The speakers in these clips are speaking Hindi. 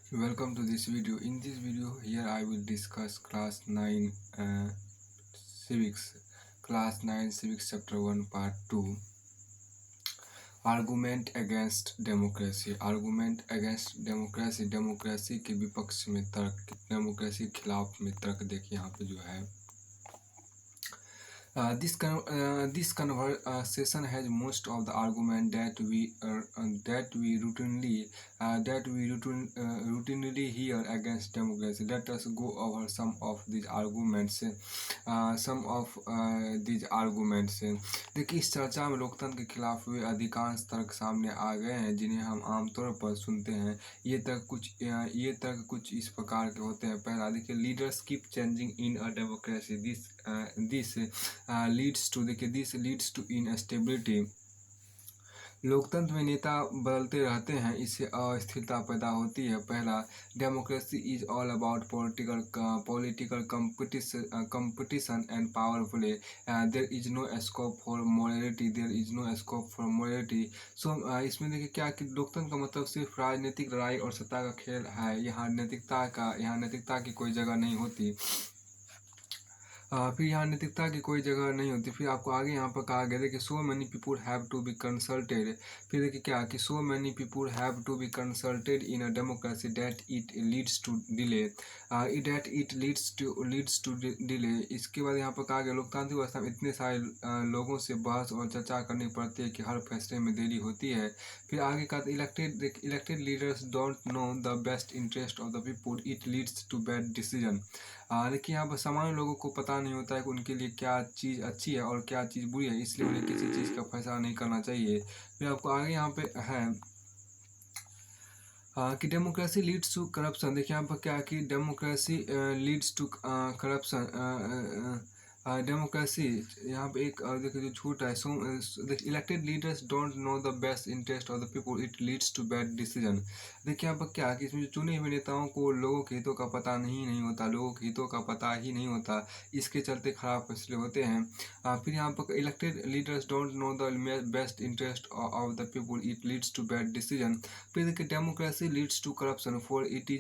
Welcome to this video. In this video here I will discuss class 9 civics class 9 civics chapter 1 part 2 argument against democracy democracy के विपक्ष में तर्क डेमोक्रेसी के खिलाफ में तर्क देखिए यहाँ पे जो है this conversation has most of the argument that we routinely hear against democracy. Let us go over some of these arguments. देखिए इस चर्चा में लोकतंत्र के खिलाफ हुए अधिकांश तर्क सामने आ गए हैं जिन्हें हम आमतौर पर सुनते हैं। ये तर्क कुछ इस प्रकार के होते हैं। पहला देखिए, leaders keep changing in a democracy. This leads to instability. लोकतंत्र में नेता बदलते रहते हैं, इससे अस्थिरता पैदा होती है। पहला, democracy is all about political competition and power play. There is no scope for morality. So इसमें देखिए क्या कि लोकतंत्र का मतलब सिर्फ राजनीतिक लड़ाई और सत्ता का खेल है। यहाँ नैतिकता की कोई जगह नहीं होती। फिर यहाँ नैतिकता की कोई जगह नहीं होती। फिर आपको आगे यहाँ पर कहा गया है कि so many people have to be consulted. फिर देखिए क्या कि so many people have to be consulted in a democracy that it leads to delay. Delay. इसके बाद यहाँ पर कहा गया लोकतांत्रिक व्यवस्था में इतने सारे लोगों से बहस और चर्चा करनी पड़ती है कि हर फैसले में देरी होती है। फिर आगे कहा elected leaders don't know the best interest of the people, it leads to bad decision. देखिए यहाँ पर सामान्य लोगों को पता नहीं होता है कि उनके लिए क्या चीज़ अच्छी है और क्या चीज़ बुरी है, इसलिए उन्हें किसी चीज़ का फैसला नहीं करना चाहिए। फिर आपको आगे यहाँ पे है कि डेमोक्रेसी लीड्स टू करप्शन। देखिए यहाँ पर क्या कि democracy leads to corruption. Democracy यहाँ पे एक देखिए जो छूट है, सो देखिए elected leaders don't know the best interest of the people, it leads to bad decision. देखिए यहाँ पर क्या कि इसमें जो चुने हुए नेताओं को लोगों के हितों का पता नहीं होता, लोगों के हितों का पता ही नहीं होता, इसके चलते खराब फैसले होते हैं। फिर यहाँ पर elected leaders don't know the best interest of the people, it leads to bad decision. फिर देखिए democracy leads to corruption for it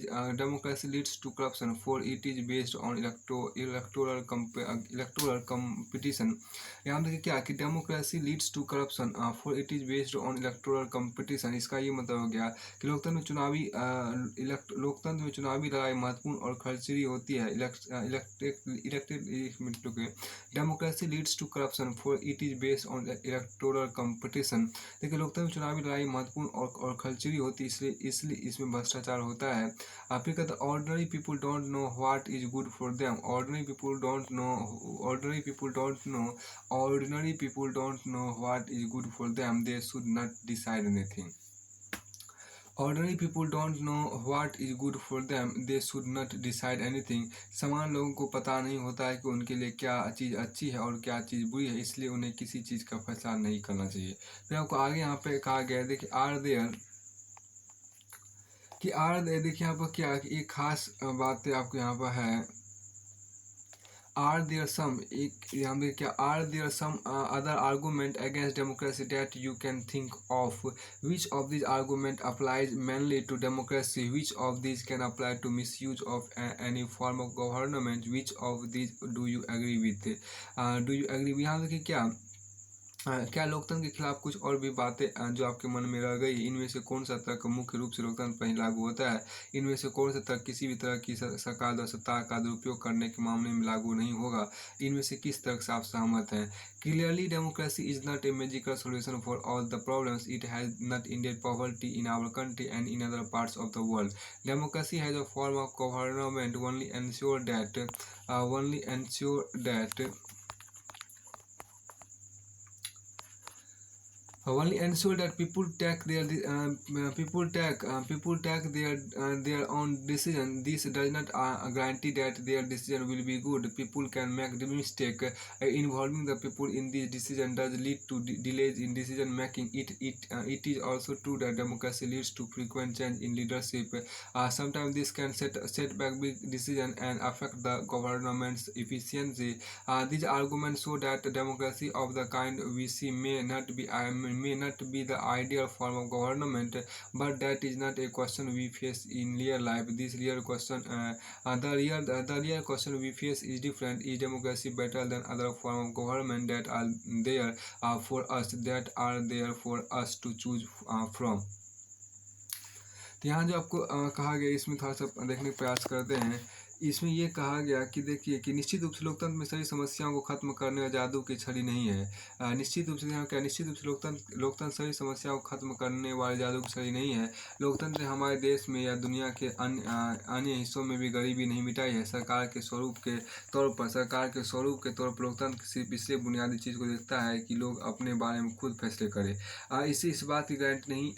is based on electoral competition. यहाँ देखिए क्या कि democracy leads to corruption for it is based on electoral competition. इसका ये मतलब हो गया कि लोकतंत्र में चुनावी लड़ाई महत्वपूर्ण और खर्चीली होती है। Democracy leads to corruption for it is based on electoral competition. देखिए लोकतंत्र में चुनावी लड़ाई महत्वपूर्ण और खर्चीली होती है, इसलिए इसमें भ्रष्टाचार होता है। फिर कहते हैं ordinary people don't know what is good for them. Ordinary people don't know what is good for them, they should not decide anything. Ordinary people don't know what is good for them, they should not decide anything. सामान्य लोगों को पता नहीं होता है कि उनके लिए क्या चीज़ अच्छी है और क्या चीज़ बुरी है, इसलिए उन्हें किसी चीज़ का फैसला नहीं करना चाहिए। फिर आपको आगे यहाँ पे कहा गया है देखिए देखिए यहाँ पर क्या है कि एक खास बात आपको यहाँ पर है। Are there some other argument against democracy that you can think of? Which of these argument applies mainly to democracy? Which of these can apply to misuse of any form of government? Which of these do you agree with? यहाँ देखिए क्या लोकतंत्र के खिलाफ कुछ और भी बातें जो आपके मन में रह गई, इनमें से कौन सा तर्क मुख्य रूप से लोकतंत्र पर ही लागू होता है? इनमें से कौन सा तर्क किसी भी तरह की सरकार द्वारा सत्ता का दुरुपयोग करने के मामले में लागू नहीं होगा? इनमें से किस तर्क से आप सहमत हैं? Clearly democracy is not a magical solution for all the problems, it has not ended poverty in our country and in other parts of the world. Democracy has a form of government only ensure that only ensure that people take their own decision. This does not guarantee that their decision will be good. People can make the mistake. Involving the people in this decision does lead to delays in decision making. It is also true that democracy leads to frequent change in leadership. Sometimes this can set back big decision and affect the government's efficiency. These arguments show that democracy of the kind we see may not be may not be the ideal form of government, but that is not a question we face in real life. This real question, the real question we face is different. Is democracy better than other form of government that are there for us to choose from? तो यहाँ जो आपको कहा गया, इसमें थोड़ा सा देखने का प्रयास करते हैं। इसमें ये कहा गया कि देखिए कि निश्चित रूप से लोकतंत्र में सभी समस्याओं को खत्म करने और जादू की छड़ी नहीं है। निश्चित रूप से यहाँ क्या, निश्चित रूप से लोकतंत्र सभी समस्याओं को खत्म करने वाले जादू की छड़ी नहीं है। लोकतंत्र ने हमारे देश में या दुनिया के अन्य हिस्सों में भी गरीबी नहीं मिटाई है। सरकार के स्वरूप के तौर पर लोकतंत्र सिर्फ इसलिए बुनियादी चीज़ को देखता है कि लोग अपने बारे में खुद फैसले करें। इससे इस बात की गारंटी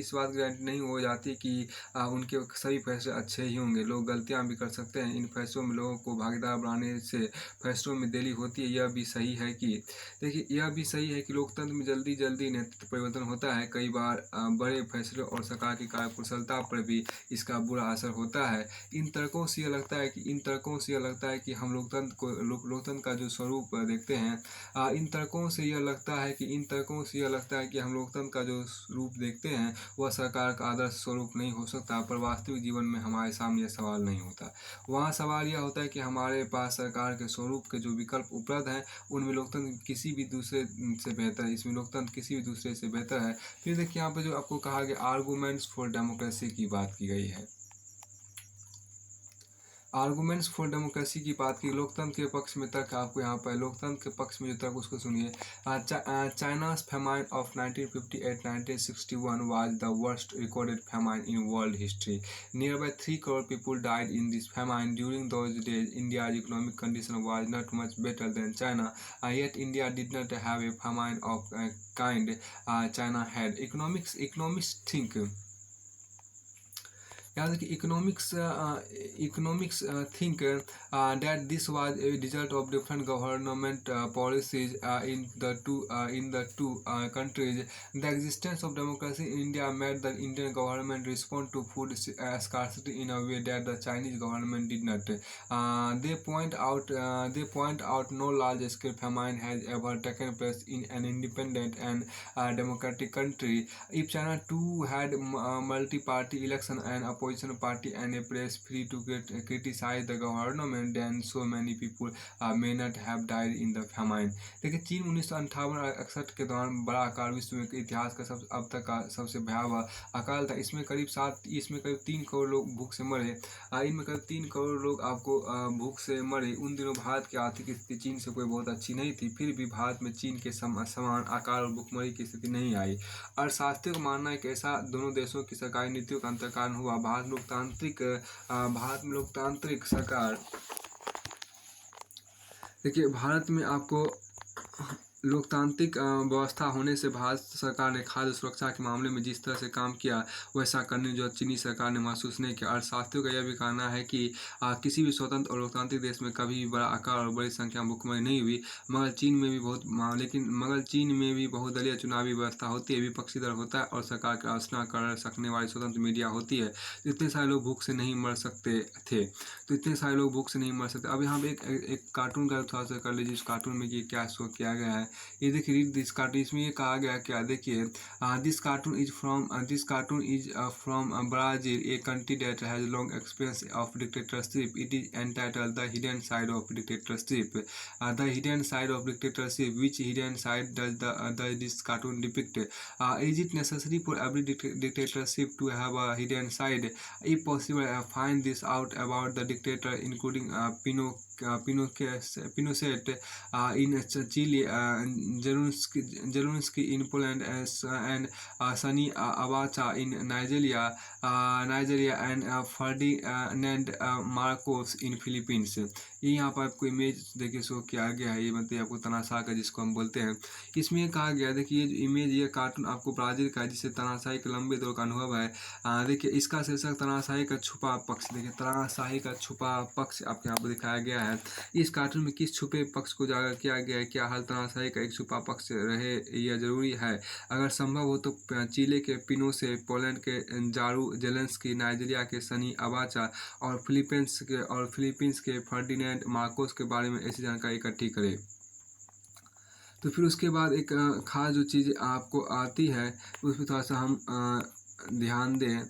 इस बात की गारंटी नहीं हो जाती कि उनके सभी फैसले अच्छे ही होंगे। लोग गलतियां भी कर सकते हैं। इन फैसलों में लोगों को भागीदार बनाने से फैसलों में देरी होती है। यह भी सही है कि लोकतंत्र में जल्दी नेतृत्व परिवर्तन होता है। कई बार बड़े फैसलों और सरकार की कार्यकुशलता पर भी इसका बुरा असर होता है। इन तर्कों से यह लगता है कि हम लोकतंत्र का जो स्वरूप देखते हैं, इन तर्कों से यह लगता है कि हम लोकतंत्र का जो रूप देखते हैं वह सरकार का आदर्श स्वरूप नहीं हो सकता। पर वास्तविक जीवन में हमारे सामने यह सवाल नहीं होता। वहाँ सवाल यह होता है कि हमारे पास सरकार के स्वरूप के जो विकल्प उपलब्ध हैं उनमें लोकतंत्र किसी भी दूसरे से बेहतर है। फिर देखिए यहाँ पर जो आपको कहा गया आर्गूमेंट्स फॉर डेमोक्रेसी की बात की गई है। आर्गूमेंट्स फॉर डेमोक्रेसी की बात की, लोकतंत्र के पक्ष में तर्क आपको यहाँ पर, लोकतंत्र के पक्ष में जो तर्क उसको सुनिए। चाइना's famine of 1958-1961 was the worst recorded famine in world history. Nearby 3 crore people died in this famine. During those days, India's economic condition was not much better than China, yet India did not have a famine of kind China had. Economics think. याद रखिए, economics think that this was a result of different government policies in the two countries. The existence of democracy in India made the Indian government respond to food scarcity in a way that the Chinese government did not. They point out no large scale famine has ever taken place in an independent and democratic country. If China too had multi-party election and opposition party and a press free to criticize the government, then so many people may not have died in the famine. देखिए, चीन 1958-61 के दौरान बड़ा अकाल विश्व के इतिहास का अब तक का सबसे भयावह अकाल था। इसमें करीब 3 करोड़ लोग भूख से मरे। इनमें करीब 3 करोड़ लोग आपको भूख से मरे। उन दिनों भारत की आर्थिक स्थिति चीन से कोई बहुत अच्छी नहीं थी, फिर भी भारत में चीन के समान अकाल और भूखमरी की स्थिति नहीं आई। अर्थशास्त्रियों का मानना है कि ऐसा दोनों देशों की सरकारी नीतियों का अंतर कारण हुआ। भारत में लोकतांत्रिक सरकार, देखिए भारत में आपको लोकतांत्रिक व्यवस्था होने से भारत सरकार ने खाद्य सुरक्षा के मामले में जिस तरह से काम किया वैसा करने जो चीनी सरकार ने महसूस नहीं किया। अर्थशास्त्रियों का यह भी कहना है कि किसी भी स्वतंत्र और लोकतांत्रिक देश में कभी भी बड़ा आकार और बड़ी संख्या में भूखमरी नहीं हुई। मगर चीन में भी बहुदलीय चुनावी व्यवस्था होती है, विपक्षी दल होता है और सरकार की आलोचना कर सकने वाली स्वतंत्र मीडिया होती है। तो इतने सारे लोग भूख से नहीं मर सकते थे। अब यहाँ पे एक कार्टून का थोड़ा सा कर लीजिए। इस कार्टून में ये क्या शो किया गया है, ये देखिए। रीड दिस कार्टून, इसमें ये कहा गया क्या, देखिए, this cartoon is from Brazil, a country that has long experience of dictatorship. It is entitled the hidden side of dictatorship. Which hidden side does this cartoon depict? Is it necessary for every dictatorship to have a hidden side? If possible, find this out about the dictator, including Pinochet in Chile, Zelensky in Poland, and Sani Abacha in Nigeria, and Ferdinand Marcos in Philippines. ये यहाँ पर आपको इमेज देखिए शो किया गया है। ये मतलब आपको तनाशाह का जिसको हम बोलते हैं, इसमें ये कहा गया, देखिए ये इमेज, ये कार्टून आपको ब्राज़ील का है जिससे तनाशाही के लंबे दौर का अनुभव है। देखिए इसका शीर्षक तनाशाही का छुपा पक्ष। देखिए तनाशाही का छुपा पक्ष आपको यहाँ पर दिखाया गया है। इस कार्टून में किस छुपे पक्ष को उजागर किया गया है? क्या हाल तनाशाही का एक छुपा पक्ष रहे यह जरूरी है? अगर संभव हो तो चिले के पिनोसे, पोलैंड के जारू जेलेंस्की, नाइजीरिया के सनी अबाचा और फिलीपींस के फर्डिनेंड मार्कोस के बारे में ऐसी जानकारी इकट्ठी करें। तो फिर उसके बाद एक ख़ास जो चीज़ आपको आती है उस पे थोड़ा-सा हम ध्यान दें।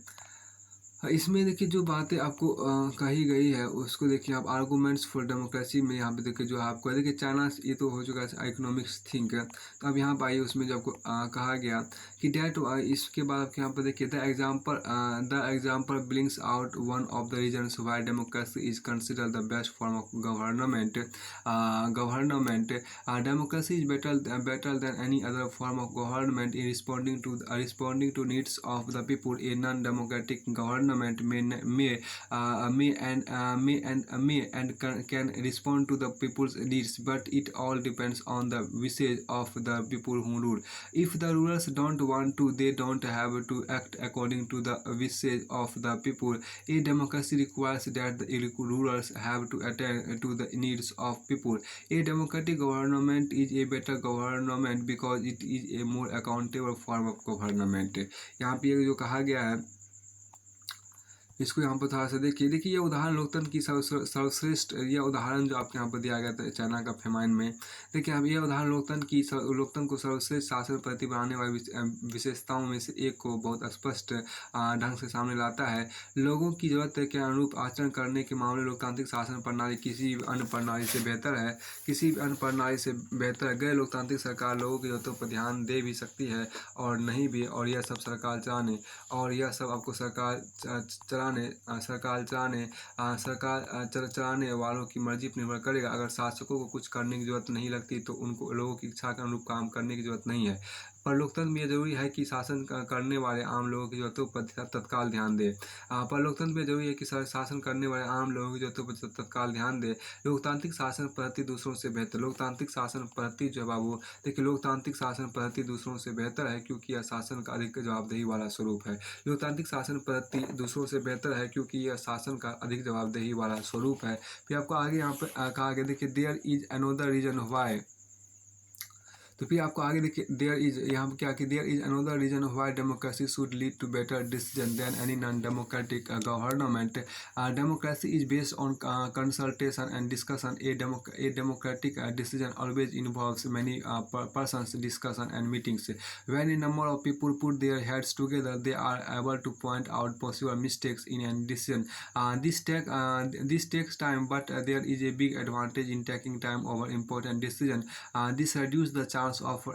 इसमें देखिए जो बातें आपको कही गई है उसको देखिए आप आर्गूमेंट्स फॉर डेमोक्रेसी में यहाँ पे देखिए जो आपको देखिए चाइना ये तो हो चुका है इकोनॉमिक्स थिंक। तो अब यहाँ पर आइए उसमें जो आपको कहा गया कि डेट इसके बाद आपके यहाँ पर देखिए the example brings out one of the reasons why democracy is consider the best form of government democracy is better than any other form of government in responding to needs of the people. A non-democratic government can respond to the people's needs, but it all depends on the wishes of the people who rule. If the rulers don't want to, they don't have to act according to the wishes of the people. A democracy requires that the rulers have to attend to the needs of people. A democratic government is a better government because it is a more accountable form of government. यहाँ पे ये जो कहा गया है इसको यहाँ पर थोड़ा सा देखिए ये उदाहरण लोकतंत्र की सर्वश्रेष्ठ यह उदाहरण जो आपके यहाँ पर दिया गया था चाइना का फेमाइन में। देखिए अब यह उदाहरण लोकतंत्र को सर्वश्रेष्ठ शासन प्रति बनाने वाली विशेषताओं में से एक को बहुत स्पष्ट ढंग से सामने लाता है। लोगों की जरूरत के अनुरूप आचरण करने के मामले लोकतांत्रिक शासन प्रणाली किसी भी अन्य प्रणाली से बेहतर है। किसी भी अन्य प्रणाली से बेहतर गैर लोकतांत्रिक सरकार लोगों की जरूरतों पर ध्यान दे भी सकती है और नहीं भी, और यह सब आपको सरकार चलाने वालों की मर्जी पर निर्भर करेगा। अगर शासकों को कुछ करने की जरूरत नहीं लगती तो उनको लोगों की इच्छा के अनुरूप काम करने की जरूरत नहीं है। पर लोकतंत्र में यह जरूरी है कि शासन करने वाले आम लोगों की जरूरतों पर तत्काल ध्यान दे। पर लोकतंत्र में जरूरी है कि शासन करने वाले आम लोगों की जरूरतों पर तत्काल ध्यान दे। लोकतांत्रिक शासन पद्धति दूसरों से बेहतर। लोकतांत्रिक शासन पद्धति जो है बाबू देखिए लोकतांत्रिक शासन पद्धति दूसरों से बेहतर है क्योंकि यह शासन का अधिक जवाबदेही वाला स्वरूप है। लोकतांत्रिक शासन पद्धति दूसरों से बेहतर है क्योंकि यह शासन का अधिक जवाबदेही वाला स्वरूप है। फिर आपको आगे यहाँ पर कहा गया देखिए there is another reason why. तो फिर आपको आगे देखिए यहाँ पर क्या कि there is another reason why democracy should lead to better decision than any non democratic government. Democracy is based on consultation and discussion. A democratic decision always involves many persons discussion and meetings. When a number of people put their heads together, they are able to point out possible mistakes in a decision. This takes time, but there is a big advantage in taking time over important decision. This reduces the chance of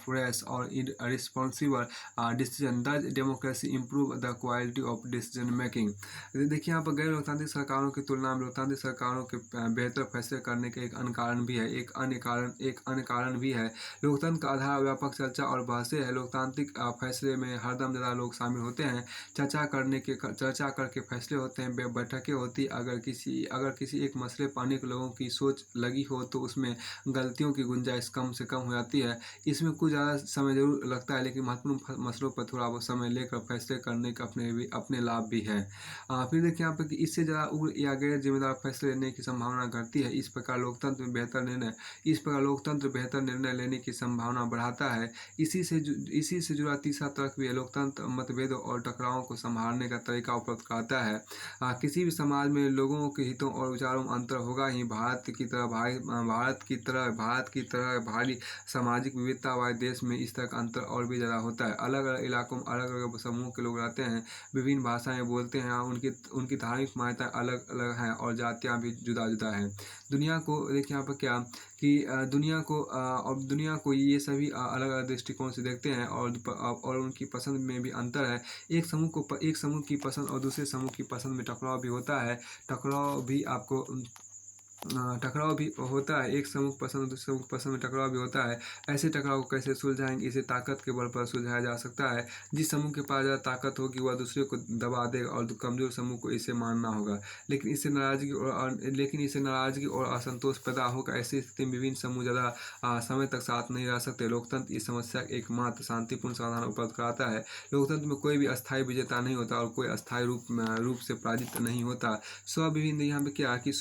rash or irresponsible decision. Thus, democracy improve the quality of decision making. देखिए यहाँ पर गैर लोकतांत्रिक सरकारों की तुलना में लोकतांत्रिक सरकारों के बेहतर फैसले करने के एक अन्य कारण भी है। लोकतंत्र का आधार व्यापक चर्चा और बहसें है। लोकतांत्रिक फैसले में हरदम ज़्यादा लोग शामिल होते हैं। चर्चा करके फैसले होते हैं। बैठकें होती अगर किसी एक मसले पर अनेक लोगों की सोच लगी हो तो उसमें गलतियों की गुंजाइश कम से कम हो जाती है। इसमें कुछ ज़्यादा समय जरूर लगता है लेकिन महत्वपूर्ण मसलों पर थोड़ा बहुत समय लेकर फैसले करने के अपने लाभ भी हैं। फिर देखिए यहाँ पर कि इससे ज़्यादा उग्र या गैर जिम्मेदार फैसले लेने की संभावना घटती है। इस प्रकार लोकतंत्र बेहतर निर्णय लेने की संभावना बढ़ाता है। इसी से जुड़ा तीसरा तर्क भी है। लोकतंत्र मतभेदों और टकरावों को संभालने का तरीका उपलब्ध कराता है। किसी भी समाज में लोगों के हितों और विचारों में अंतर होगा ही। भारत की तरह भारी सामाजिक विविधता वाले देश में इस तरह का अंतर और भी ज़्यादा होता है। अलग अलग इलाकों में अलग अलग समूह के लोग रहते हैं, विभिन्न भाषाएं बोलते हैं, उनकी धार्मिक मान्यताएं अलग अलग हैं और जातियां भी जुदा जुदा हैं। दुनिया को देखिए यहाँ पर क्या कि दुनिया को ये सभी अलग अलग दृष्टिकोण से देखते हैं और उनकी पसंद में भी अंतर है। एक समूह की पसंद और दूसरे समूह की पसंद में टकराव भी होता है। टकराव भी होता है। एक समूह पसंद दूसरे समूह पसंद में टकराव भी होता है। ऐसे टकराव को कैसे सुलझाएंगे? इसे ताकत के बल पर सुलझाया जा सकता है। जिस समूह के पास ज़्यादा ताकत होगी वह दूसरे को दबा देगा और कमजोर समूह को इसे मानना होगा। लेकिन इससे नाराजगी और असंतोष पैदा होगा। ऐसी स्थिति में विभिन्न समूह ज़्यादा समय तक साथ नहीं रह सकते। लोकतंत्र इस समस्या का एकमात्र शांतिपूर्ण समाधान उपलब्ध कराता है। लोकतंत्र में कोई भी अस्थायी विजेता नहीं होता और कोई अस्थायी रूप से पराजित नहीं होता। यहाँ पे क्या है कि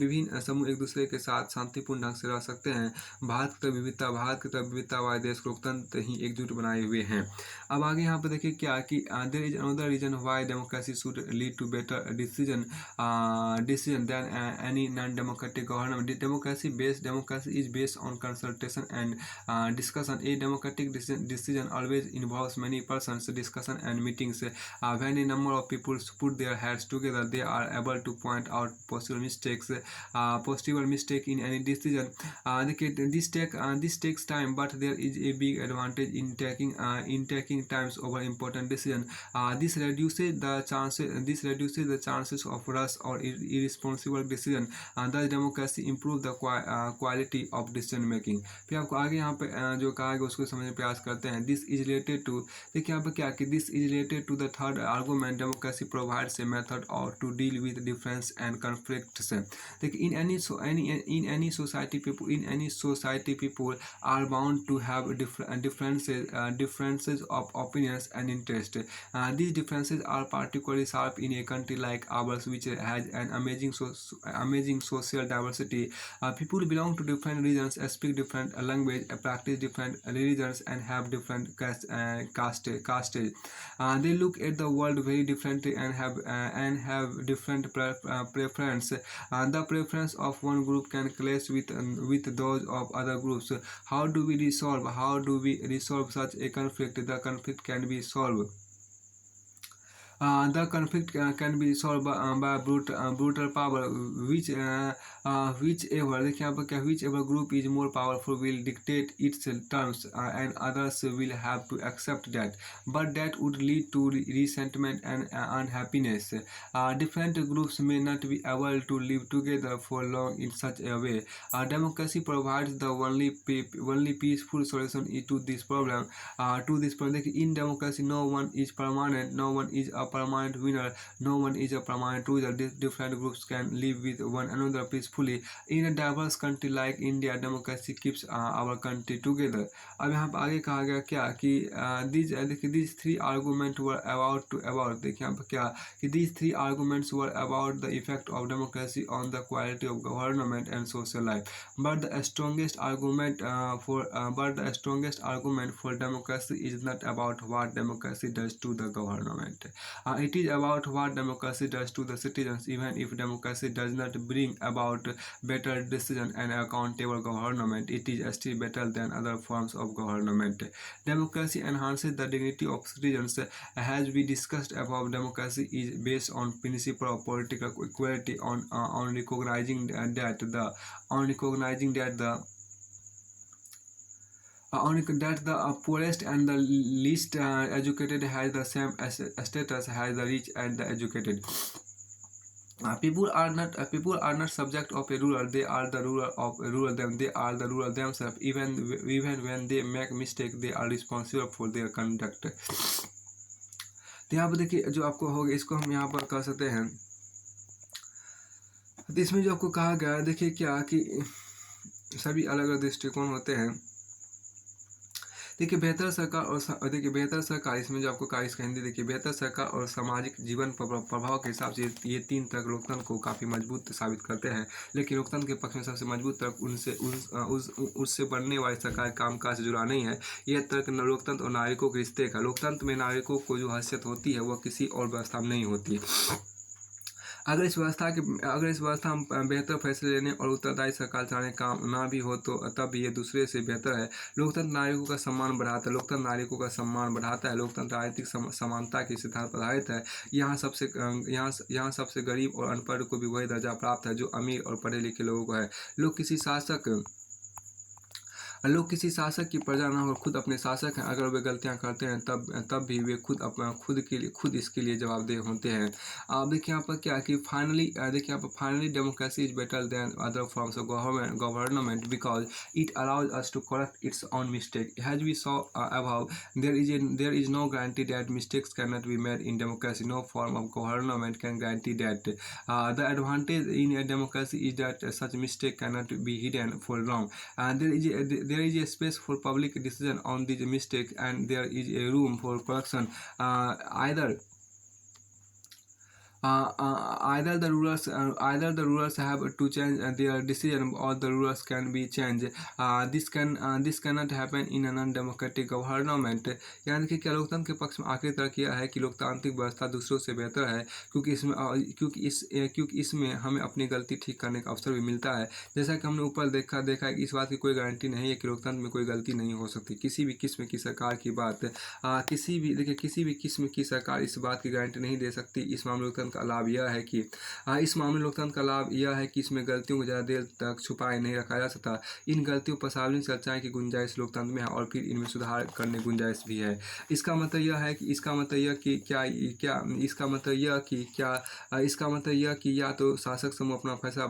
विभिन्न समूह एक दूसरे के साथ शांतिपूर्ण ढंग से रह सकते हैं। भारत की तरह विविधता वाले देश लोकतंत्र ही एकजुट बनाए हुए हैं। अब आगे यहाँ पर देखिए क्या कि there is another reason why democracy should lead to better decision than any non-democratic government. Democracy is based on consultation and discussion. A democratic decision always involves many persons, discussion and meetings. When a number of people put their heads together, they are able to point out possible mistake in any decision. This takes time, but there is a big advantage in taking times over important decision. This reduces the chances of rush or irresponsible decision. Thus democracy improve the quality of decision making. फिर आपको आगे यहाँ पे जो कहा गया उसको समझने का प्रयास करते हैं. This is related to, देखिए यहाँ पे क्या कि this is related to the third argument. Democracy provides a method or to deal with difference and conflicts. देखिए in any society people are bound to have differences of opinions and interest. These differences are particularly sharp in a country like ours, which has an amazing social diversity. People belong to different regions, speak different language, practice different religions, and have different castes. They look at the world very differently and have different preference. The preference of one group can clash with those of other groups. How do we resolve such a conflict? The conflict can be solved. The conflict can be solved by brutal power, whichever देखिए यहाँ पर क्या whichever group is more powerful will dictate its terms, and others will have to accept that, but that would lead to resentment and unhappiness. Different groups may not be able to live together for long in such a way. Democracy provides the only peaceful solution to this problem. देखिए in democracy no one is permanent, no one is a permanent winner, no one is a permanent loser. Different groups can live with one another peacefully. In a diverse country like India, democracy keeps our country together. अब यहाँ पर आगे कहा गया क्या कि these three arguments were देखिए यहाँ पर क्या कि these three arguments were about the effect of democracy on the quality of government and social life. But the strongest argument for democracy is not about what democracy does to the government. It is about what democracy does to the citizens. Even if democracy does not bring about better decision and accountable government, it is still better than other forms of government. Democracy enhances the dignity of citizens. As we discussed above, democracy is based on principle of political equality, on recognizing that the poorest and the least educated has the same status as the rich and the educated. People are not subject of a ruler. They are the ruler of a ruler. They are the ruler themselves. Even when they make mistake, they are responsible for their conduct. तो यहाँ पर देखिए जो आपको होगा इसको हम यहाँ पर कर सकते हैं. तो इसमें जो आपको कहा गया देखिए क्या कि सभी अलग अलग दृष्टिकोण होते हैं. देखिए बेहतर सरकार इसमें जो आपको कहा इसका हिंदी देखिए बेहतर सरकार और सामाजिक जीवन प्रभाव के हिसाब से ये तीन तर्क लोकतंत्र को काफ़ी मजबूत साबित करते हैं. लेकिन लोकतंत्र के पक्ष में सबसे मजबूत तर्क उससे बनने वाली सरकार कामकाज से जुड़ा नहीं है. यह तर्क लोकतंत्र और नागरिकों के रिश्ते का. लोकतंत्र में नागरिकों को जो हैसियत होती है वह किसी और व्यवस्था में नहीं होती है. अगर इस व्यवस्था में बेहतर फैसले लेने और उत्तरदायी सरकार चलाने का ना भी हो तो तब ये दूसरे से बेहतर है. लोकतंत्र नागरिकों का सम्मान बढ़ाता है. लोकतंत्र राजनीतिक समानता के सिद्धांत पर आधारित है. यहाँ सबसे गरीब और अनपढ़ को भी वही दर्जा प्राप्त है जो अमीर और पढ़े लिखे लोगों को है. लोग किसी शासक की प्रजा ना हो खुद अपने शासक हैं. अगर वे गलतियां करते हैं तब भी वे खुद इसके लिए जवाबदेह होते हैं. अब देखिए यहाँ पर क्या कि finally democracy is better than other forms of government because it allows us to correct its own mistake. As we saw above there is no guarantee that mistakes cannot be made in democracy. No form of government can guarantee that. The advantage in a democracy is that such mistake cannot be hidden for long. There is a space for public decision on these mistakes, and there is a room for correction. Either the rulers have to change their decision, or the rulers can be changed. This cannot happen in a non-democratic government. यानी कि क्या लोकतंत्र के पक्ष में आखिरी तर्क यह है कि लोकतांत्रिक व्यवस्था दूसरों से बेहतर है, क्योंकि इसमें हमें अपनी गलती ठीक करने का अवसर भी मिलता है। जैसा कि हमने ऊपर देखा है कि इस बात की कोई गारंटी नहीं है कि लोकतंत्र में कोई गलती नहीं हो सकती। किसी भी किस्म की सरकार की बात किसी भी किस्म की सरकार इस बात की गारंटी नहीं दे सकती। इस मामले लोकतंत्र का लाभ यह है कि इस मामले लोकतंत्र का लाभ यह है कि इसमें गलतियों को ज़्यादा देर तक छुपाए नहीं रखा जा सकता। इन गलतियों पर सार्वजनिक चर्चाएं की गुंजाइश लोकतंत्र में है, और फिर इनमें सुधार करने की गुंजाइश भी है। इसका मतलब यह है कि इसका मतलब यह कि क्या क्या इसका मतलब यह कि क्या इसका मतलब यह कि या तो शासक समूह अपना फैसला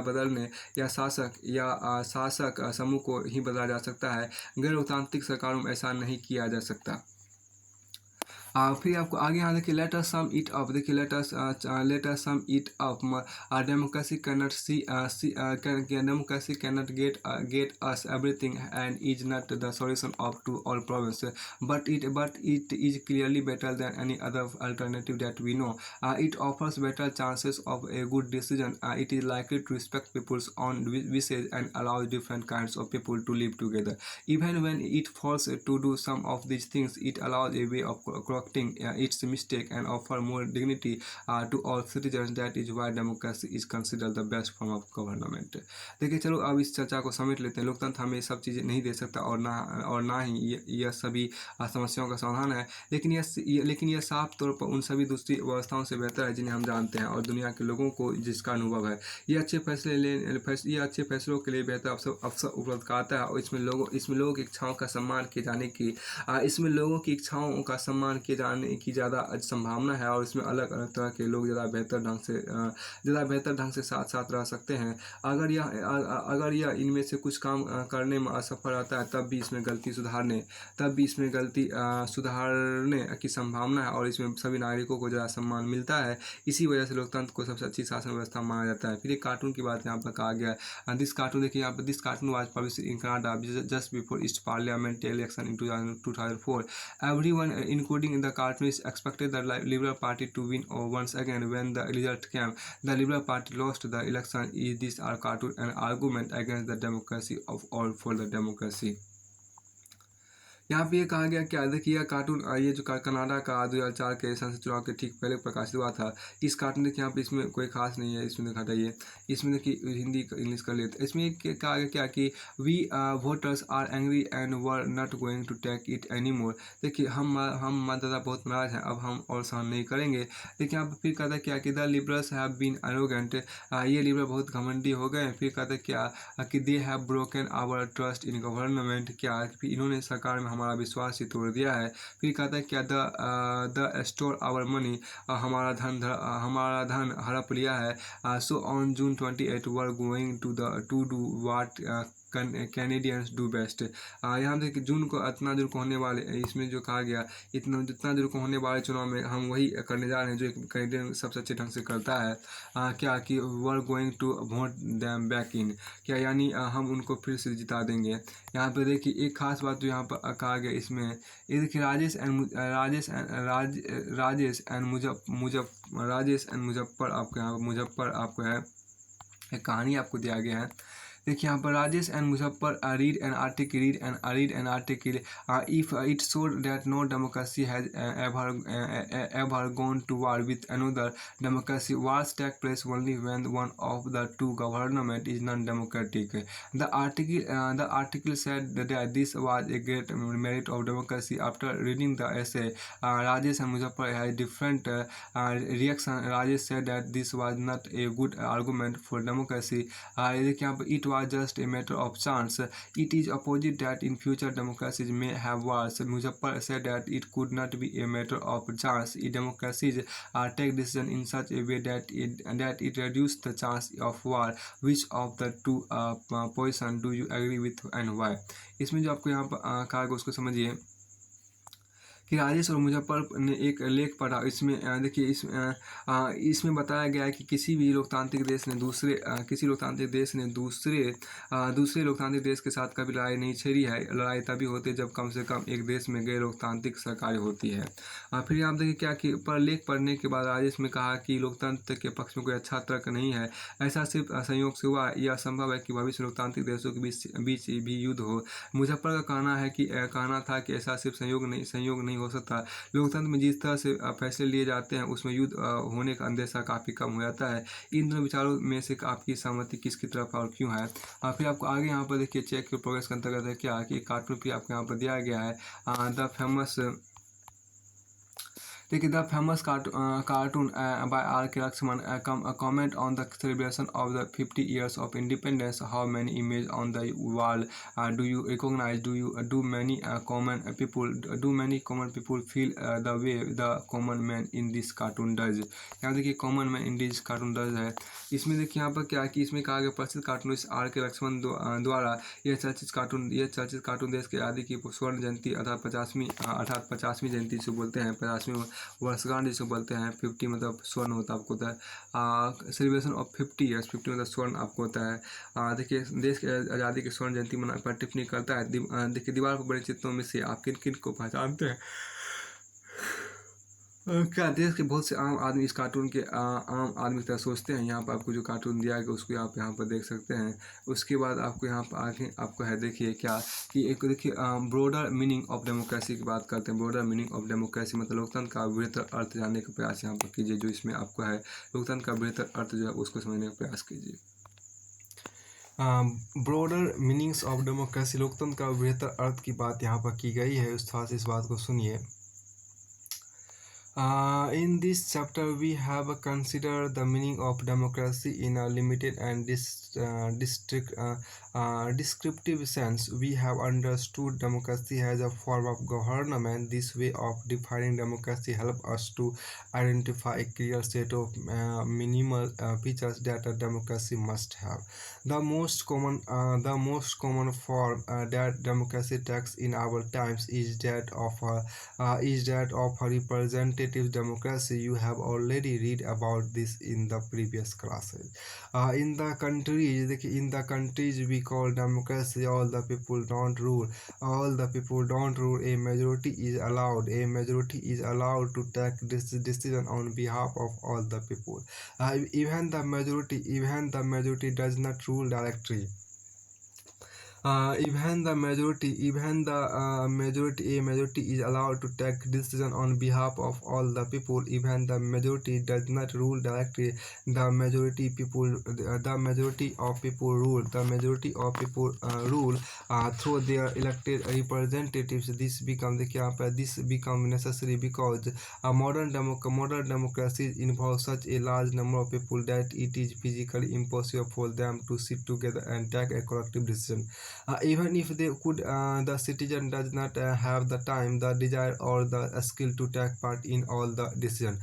बदलने या शासक समूह को ही बदला जा सकता है। गैर लोकतांत्रिक सरकारों में ऐसा नहीं किया जा सकता। फिर आपको आगे यहाँ देखिए, let us sum it up. देखिए let us sum it up. Democracy cannot democracy cannot get us everything and is not the solution of to all problems, but it is clearly better than any other alternative that we know. It offers better chances of a good decision. It is likely to respect people's own wishes and allows different kinds of people to live together. Even when it fails to do some of these things, it allows a way of correcting its mistake and offer more dignity to all citizens. That is why democracy is considered the best form of government. देखिए चलो अब इस चर्चा को समेट लेते हैं। लोकतंत्र हमें सब चीज़ें नहीं दे सकता, और ना ही यह सभी समस्याओं का समाधान है, लेकिन यह साफ तौर पर उन सभी दूसरी व्यवस्थाओं से बेहतर है जिन्हें हम जानते हैं और दुनिया के लोगों को जिसका अनुभव है। ये अच्छे फैसलों के लिए बेहतर अवसर उपलब्ध कराता है, और इसमें लोगों की इच्छाओं का सम्मान किए जाने की इसमें लोगों की इच्छाओं का सम्मान किए जाने की ज़्यादा संभावना है, और इसमें अलग अलग तरह के लोग ज़्यादा बेहतर ढंग से साथ साथ रह सकते हैं। अगर यह इनमें से कुछ काम करने में असफल रहता है, तब भी इसमें गलती सुधारने की संभावना है, और इसमें सभी नागरिकों को ज़्यादा सम्मान मिलता है। इसी वजह से लोकतंत्र को सबसे अच्छी शासन व्यवस्था माना जाता है। फिर एक कार्टून की बात यहाँ पर कहा गया है। दिस कार्टून देखिए यहाँ पर, this cartoon was published in Canada just before east parliament election in 2004. Everyone, including the cartoonists, expected the Liberal Party to win once again. When the result came, the Liberal Party lost the election. Is this our cartoon an argument against the democracy of all for the democracy? यहाँ पे ये कहा गया क्या, देखिए यह कार्टून ये जो कनाडा का 2004 के संसद चुनाव के ठीक पहले प्रकाशित हुआ था। इस कार्टून देखिए यहाँ पे इसमें कोई खास नहीं है, इसमें दिखाता ये, इसमें देखिए हिंदी इंग्लिश कर लेते। इसमें कहा गया क्या कि we voters are angry and we're not going to take it any more. देखिए हम मतदाता बहुत नाराज हैं, अब हम और सहन नहीं करेंगे। देखिए यहाँ पर फिर कहता क्या कि the liberals have been arrogant, ये लिबरल बहुत घमंडी हो गए। फिर कहता क्या कि they have broken our trust in government, क्या फिर इन्होंने सरकार में हमारा विश्वास ही तोड़ दिया है। फिर कहता है क्या द स्टोर आवर मनी, हमारा धन हड़प लिया है। So on June 28 we're going to do what Canadians do best. यहाँ देखिए जून को होने वाले, इसमें जो कहा गया जितना दूर को होने वाले चुनाव में हम वही करने जा रहे हैं जो एक कैनेडियन सबसे अच्छे ढंग से करता है। क्या कि we're going to vote them back in, क्या यानी हम उनको फिर से जिता देंगे। यहाँ पे देखिए एक खास बात जो यहाँ पर कहा गया इसमें, ये देखिए राजेश एंड मुजफ्फर आपको है, एक कहानी आपको दिया गया है। देखिए यहाँ पर Rajesh and Muzaffar read an article if it showed that no democracy has ever gone to war with another democracy. Wars take place only when one of the two government is non-democratic. The article said that this was a great merit of democracy. After reading the essay, Rajesh and Muzaffar had different reaction. Rajesh said that this was not a good argument for democracy. It was just a matter of chance. It is opposite that in future democracies may have wars. Muzaffar said that it could not be a matter of chance. Democracies take decisions in such a way that it reduces the chance of war. Which of the two position do you agree with and why? इसमें जो आपको यहाँ पर कहा गया उसको समझिए कि राजेश और मुजफ्फर ने एक लेख पढ़ा। इसमें देखिए इसमें बताया गया है कि किसी लोकतांत्रिक देश ने दूसरे लोकतांत्रिक देश के साथ कभी लड़ाई नहीं छेड़ी है। लड़ाई तभी होती है जब कम से कम एक देश में गैर लोकतांत्रिक सरकार होती है। फिर आप देखिए क्या कि लेख पढ़ने के बाद राजेश ने कहा कि लोकतंत्र के पक्ष में कोई अच्छा तर्क नहीं है। ऐसा सिर्फ संयोग से हुआ। यह संभव है कि भविष्य लोकतांत्रिक देशों के बीच भी युद्ध हो। मुजफ्फर का कहना था कि ऐसा सिर्फ संयोग नहीं हो सकता। लोकतंत्र में जिस तरह से फैसले लिए जाते हैं उसमें युद्ध होने का अंदेशा काफ़ी कम हो जाता है। इन दोनों विचारों में से आपकी सहमति किसकी तरफ और क्यों है? फिर आपको आगे यहाँ पर देखिए चेक के प्रोग्रेस के अंतर्गत है क्या कि कार्टून भी आपको यहाँ पर दिया गया है। द फेमस देखिए the famous cartoon by R.K. Lakshman comment on the celebration of the 50 years of independence. How many images on the wall do you recognize? Do many common people feel the way the common man in this cartoon does? यहाँ देखिए common man in this cartoon does है। इसमें देखिए यहाँ पर क्या है कि इसमें कहा गया प्रसिद्ध कार्टूनिस्ट R.K. लक्ष्मण द्वारा यह चर्चित कार्टून देश के आदि की स्वर्ण जयंती अर्थात 50वीं जयंती से बोलते हैं। 50वीं वर्षगांठ जिसको बोलते हैं। 50 मतलब स्वर्ण होता है आपको होता है। सेलिब्रेशन ऑफ 50 ईयर्स, 50 मतलब स्वर्ण आपको होता है। देखिए देश के आज़ादी की स्वर्ण जयंती मनाने पर टिप्पणी करता है। देखिए दीवार पर बड़े चित्रों में से आप किन किन को पहचानते हैं? क्या देश के बहुत से आम आदमी इस कार्टून के आम आदमी की तरह सोचते हैं। यहाँ पर आपको जो कार्टून दिया गया उसको आप यहाँ पर देख सकते हैं। उसके बाद आपको यहाँ पर आगे आपको है देखिए क्या कि एक देखिए ब्रॉडर मीनिंग ऑफ डेमोक्रेसी की बात करते हैं। ब्रॉडर मीनिंग ऑफ डेमोक्रेसी मतलब लोकतंत्र का बेहतर अर्थ जानने का प्रयास यहाँ पर कीजिए। जो इसमें आपको है लोकतंत्र का बेहतर अर्थ जो है उसको समझने का प्रयास कीजिए। ब्रॉडर मीनिंग्स ऑफ डेमोक्रेसी, लोकतंत्र का बेहतर अर्थ की बात यहाँ पर की गई है। उस खास इस बात को सुनिए। In this chapter, we have considered the meaning of democracy in a limited and descriptive sense. We have understood democracy as a form of government. This way of defining democracy helps us to identify a clear set of minimal features that a democracy must have. The most common form that democracy takes in our times is that of a representative democracy. You have already read about this in the previous classes. In the countries we call democracy, all the people don't rule. A majority is allowed to take this decision on behalf of all the people. Even the majority does not rule directly. A majority is allowed to take decision on behalf of all the people. Even the majority does not rule directly. The majority of people rule. Through their elected representatives. This become necessary because modern democracies involve such a large number of people that it is physically impossible for them to sit together and take a collective decision. Even if they could, the citizen does not have the time, the desire, or the skill to take part in all the decision.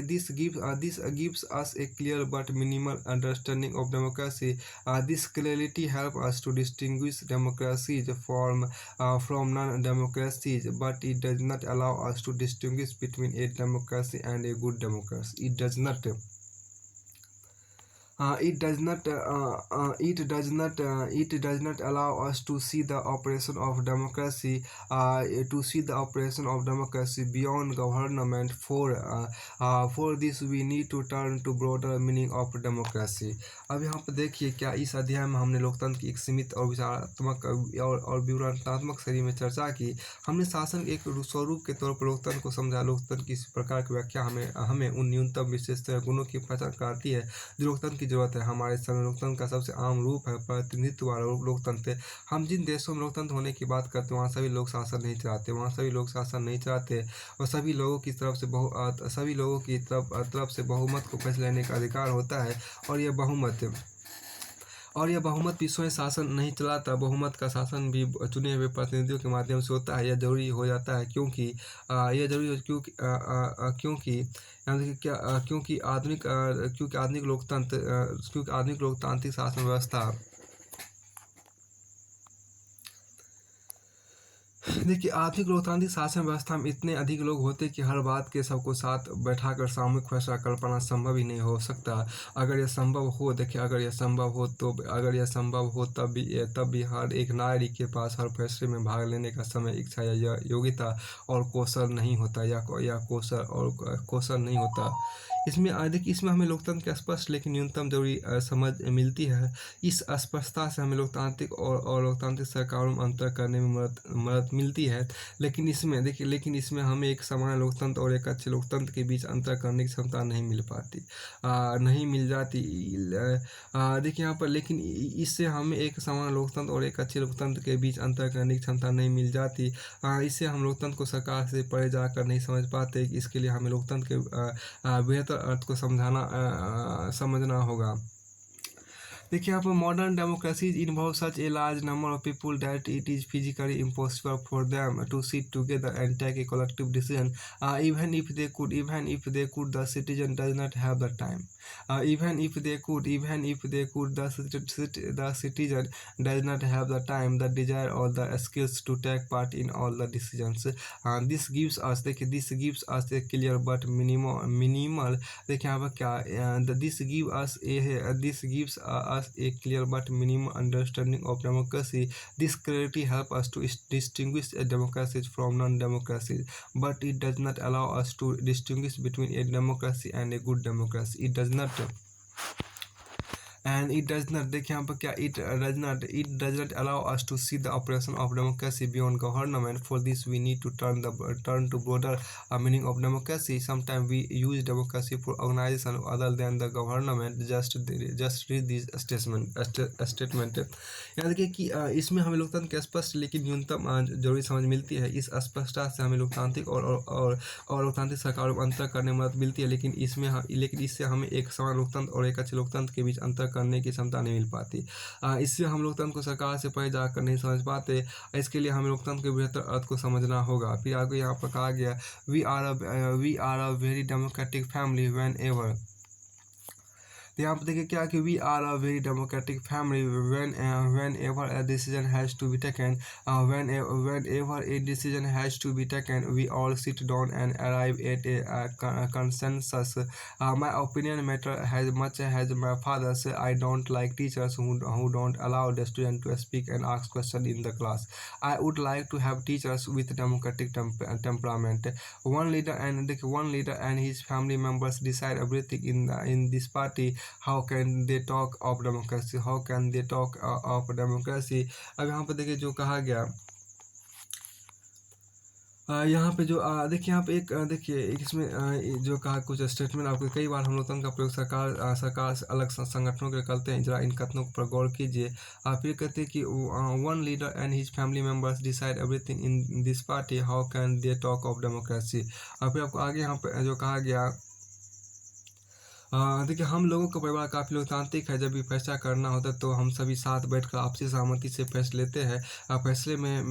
This gives us a clear but minimal understanding of democracy. This clarity helps us to distinguish democracies from non-democracies, but it does not allow us to distinguish between a democracy and a good democracy. It does not allow us to see the operation of democracy beyond government. For this we need to turn to broader meaning of democracy. अब यहाँ पर देखिए क्या इस अध्याय में हमने लोकतंत्र की एक सीमित और विचारात्मक और विवरणात्मक शैली में चर्चा की। हमने शासन एक स्वरूप के तौर पर लोकतंत्र को समझा। लोकतंत्र की इस प्रकार की व्याख्या हमें उन न्यूनतम विशेषता गुणों की पहचान कराती है जो लोकतंत्र की जरूरत है। हमारे समय लोकतंत्र का सबसे आम रूप है प्रतिनिधित्व वाला लोकतंत्र। हम जिन देशों में लोकतंत्र होने की बात करते हैं वहाँ सभी लोग शासन नहीं चलाते और सभी लोगों की तरफ से बहुमत को फैसला लेने का अधिकार होता है। और यह बहुमत भी स्वयं शासन नहीं चलाता। बहुमत का शासन भी चुने हुए प्रतिनिधियों के माध्यम से होता है। यह जरूरी हो जाता है क्योंकि आधुनिक लोकतांत्रिक शासन व्यवस्था देखिए, आर्थिक लोकतांत्रिक शासन व्यवस्था में इतने अधिक लोग होते कि हर बात के सबको साथ बैठाकर सामूहिक फैसला कर पाना संभव ही नहीं हो सकता। अगर यह संभव हो, देखिए, अगर यह संभव हो तब भी हर एक नागरिक के पास हर फैसले में भाग लेने का समय, इच्छा या योग्यता और कौशल नहीं होता, या कौशल नहीं होता। देखिए, इसमें हमें लोकतंत्र की स्पष्ट लेकिन न्यूनतम जरूरी समझ मिलती है। इस अस्पष्टता से हमें लोकतांत्रिक और लोकतांत्रिक सरकारों में अंतर करने में मदद मिलती है। लेकिन इसमें हमें एक समान लोकतंत्र और एक अच्छे लोकतंत्र के बीच अंतर करने की क्षमता नहीं मिल पाती, नहीं मिल जाती। देखिए यहाँ पर, लेकिन इससे हमें एक समान लोकतंत्र और एक अच्छे लोकतंत्र के बीच अंतर करने की क्षमता नहीं मिल जाती। इससे हम लोकतंत्र को सरकार से परे जाकर नहीं समझ पाते। इसके लिए हमें लोकतंत्र के बेहतर अर्थ को समझना होगा। देखिए, यहाँ पर modern democracies involve such a large number of people that it is physically impossible for them to sit together and take a collective decision, even if they could the citizen does not have the time. Even if they could the citizen does not have the time, the desire or the skills to take part in all the decisions. This gives us a clear but minimal देखिए यहाँ पर क्या, this gives us a clear but minimal understanding of democracy. This clarity helps us to distinguish a democracy from non-democracy, but it does not allow us to distinguish between a democracy and a good democracy. It does not देखिए यहाँ पर क्या, it does not allow us to see the operation of democracy beyond government. For this we need to turn to broader meaning of democracy. Sometimes we use democracy for organization other than the government. Just read this statement. यहाँ देखिए कि इसमें हमें लोकतंत्र के स्पष्ट लेकिन न्यूनतम जरूरी समझ मिलती है। इस अस्पष्टता से हमें लोकतांत्रिक और लोकतांत्रिक सरकारों में अंतर करने में मदद मिलती है, लेकिन इससे हमें एक समान लोकतंत्र और एक अच्छे लोकतंत्र के बीच अंतर करने की क्षमता नहीं मिल पाती। इससे हम लोकतंत्र को सरकार से परे जाकर नहीं समझ पाते। इसके लिए हमें लोकतंत्र के बेहतर अर्थ को समझना होगा। फिर आगे यहाँ पर कहा गया, we are a very democratic family whenever. तो यहाँ पर देखिए क्या कि we are a very democratic family whenever a decision has to be taken. Whenever a decision has to be taken, we all sit down and arrive at a consensus. My opinion matter as much as my father's. I don't like teachers who don't allow the student to speak and ask questions in the class. I would like to have teachers with democratic temperament. One leader and his family members decide everything in this party. How can they talk of democracy? अब यहाँ पे देखिए जो कहा गया, यहाँ पे जो देखिए यहाँ पे देखिए इसमें जो कहा कुछ स्टेटमेंट आपको, कई बार हम लोकतंत्र का प्रयोग सरकार से अलग संगठनों के लिए करते हैं। जरा इन कथनों पर गौर कीजिए। फिर कहते हैं कि one leader and his family members decide everything in this party, how can they talk of democracy. फिर आपको आगे यहाँ पे जो कहा गया, देखिए हम लोगों का परिवार काफ़ी लोकतांत्रिक है। जब भी फैसला करना होता है तो हम सभी साथ बैठकर आपसी सहमति से फैसले लेते हैं। फैसले में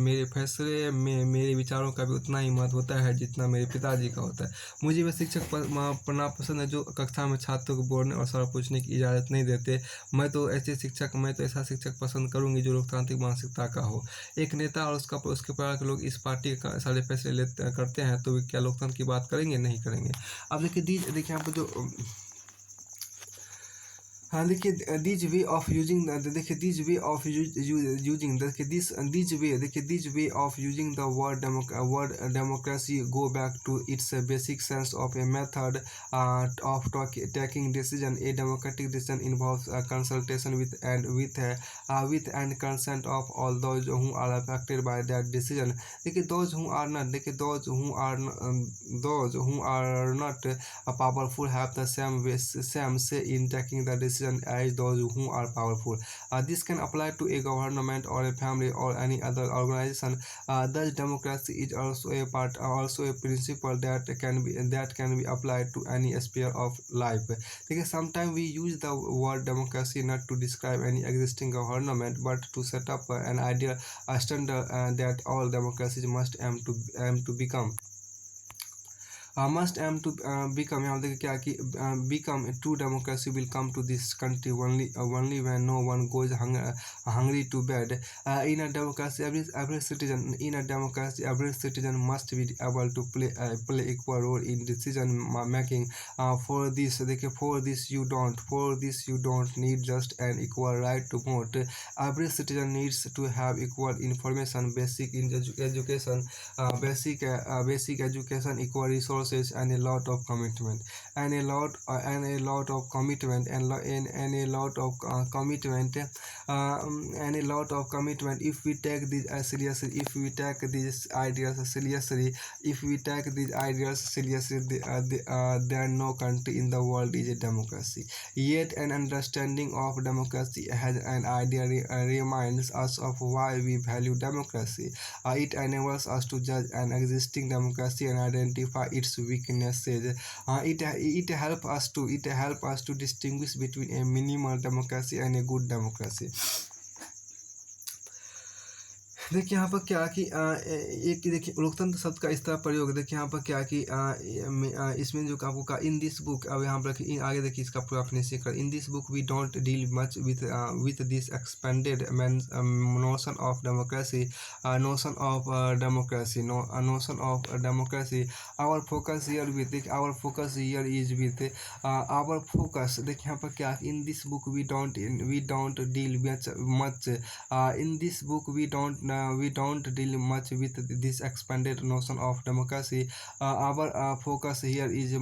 मेरे विचारों का भी उतना ही महत्व होता है जितना मेरे पिताजी का होता है। मुझे वह शिक्षक पढ़ना पसंद है जो कक्षा में छात्रों को बोलने और सवाल पूछने की इजाज़त नहीं देते। मैं तो ऐसा शिक्षक पसंद करूँगी जो लोकतांत्रिक मानसिकता का हो। एक नेता और उसके परिवार के लोग इस पार्टी का सारे फैसले करते हैं, तो वे क्या लोकतंत्र की बात करेंगे? नहीं करेंगे। अब देखिए यहाँ पर जो हाँ देखिए, दिस वे ऑफ यूजिंग देखिए this way of using this way of using the word democracy go back to its basic sense of a method of taking decision. A democratic decision involves consultation with and consent of all those who are affected by that decision. देखिए those who are not powerful have the same say in taking the decision as those who are powerful. This can apply to a government or a family or any other organization. Thus, democracy is also a principle that can be applied to any sphere of life. देखिए sometimes we use the word democracy not to describe any existing government but to set up an ideal standard that all democracies must aim to become. Must aim to become, यहाँ देखिए क्या कि become true democracy will come to this country only when no one goes hungry to bed. In a democracy, every citizen must be able to play equal role in decision making. For this you don't need just an equal right to vote. Every citizen needs to have equal information, education, basic education, equal resources, and a lot of commitment, and a lot of commitment, and a lot of commitment, and a lot of commitment. If we take these seriously, if we take these ideas seriously, then no country in the world is a democracy. Yet an understanding of democracy has an idea reminds us of why we value democracy. It enables us to judge an existing democracy and identify its weaknesses. It help us to distinguish between a minimal democracy and a good democracy. देखिए यहाँ पर क्या कि एक देखिए लोकतंत्र शब्द का इस तरह प्रयोग, देखिए यहाँ पर क्या कि इसमें जो आपको कहा इन दिस बुक, अब यहाँ पर आगे देखिए इसका पूरा फिनिशिंग कर, in this book we don't deal much with this expanded notion of democracy, our focus here with, देखिए our focus here is with our focus, देखिए यहाँ पर क्या in this book we don't deal much in this book we don't deal much with this expanded notion of democracy. Our focus here is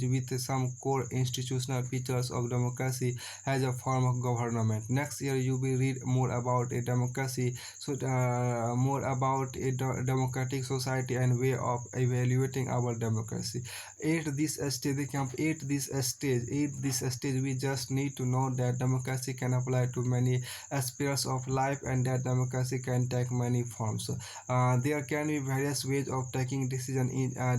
with some core institutional features of democracy as a form of government. Next year you will read more about a democracy, more about a democratic society and way of evaluating our democracy. At this stage we just need to know that democracy can apply to many aspects of life and that democracy can take many forms. There can be various ways of taking decision in a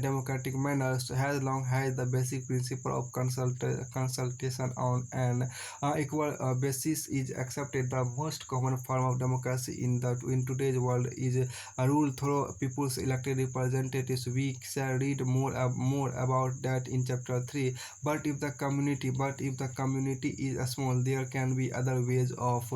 democratic manner, so as long as the basic principle of consultation on an equal basis is accepted. The most common form of democracy in today's world is a rule through people's elected representatives. We shall read more about that in chapter 3. But if the community is small, there can be other ways of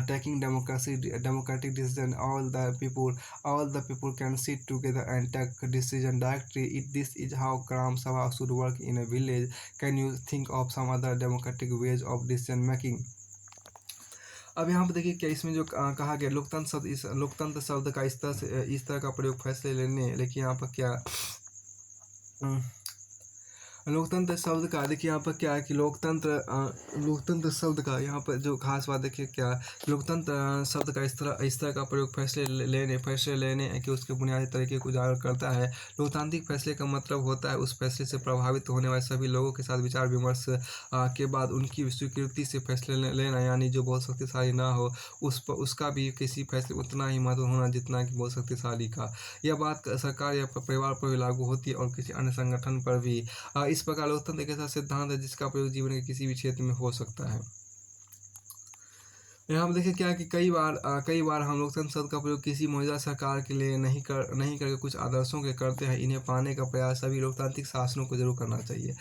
taking democratic decision. All the people can sit together and take decision directly. This is how Gram Sabha should work in a village. Can you think of some other democratic ways of decision making? अब यहाँ पर देखिए क्या इसमें जो कहा गया लोकतंत्र शब्द का इस तरह का प्रयोग फैसले लेने, लेकिन यहाँ पर क्या लोकतंत्र शब्द का, देखिए यहाँ पर क्या है कि लोकतंत्र शब्द का यहाँ पर जो खास बात देखिए क्या लोकतंत्र शब्द का इस तरह का प्रयोग फैसले लेने कि उसके बुनियादी तरीके को उजागर करता है। लोकतांत्रिक फैसले का मतलब होता है उस फैसले से प्रभावित होने वाले सभी लोगों के साथ विचार विमर्श के बाद उनकी स्वीकृति से फैसले लेना, यानी जो बहुत शक्तिशाली ना हो उसका भी किसी फैसले उतना ही महत्व होना जितना कि बहुत शक्तिशाली का। यह बात सरकार या परिवार पर भी लागू होती है और किसी अन्य संगठन पर भी। इस प्रकार लोकतंत्र एक ऐसा सिद्धांत है जिसका प्रयोग जीवन के किसी भी क्षेत्र में हो सकता है। यहाँ पर देखिए क्या है कि कई बार हम लोकतंत्र शब्द का प्रयोग किसी मौजूदा सरकार के लिए नहीं करके कुछ आदर्शों के करते हैं। इन्हें पाने का प्रयास सभी लोकतांत्रिक शासनों को जरूर करना चाहिए।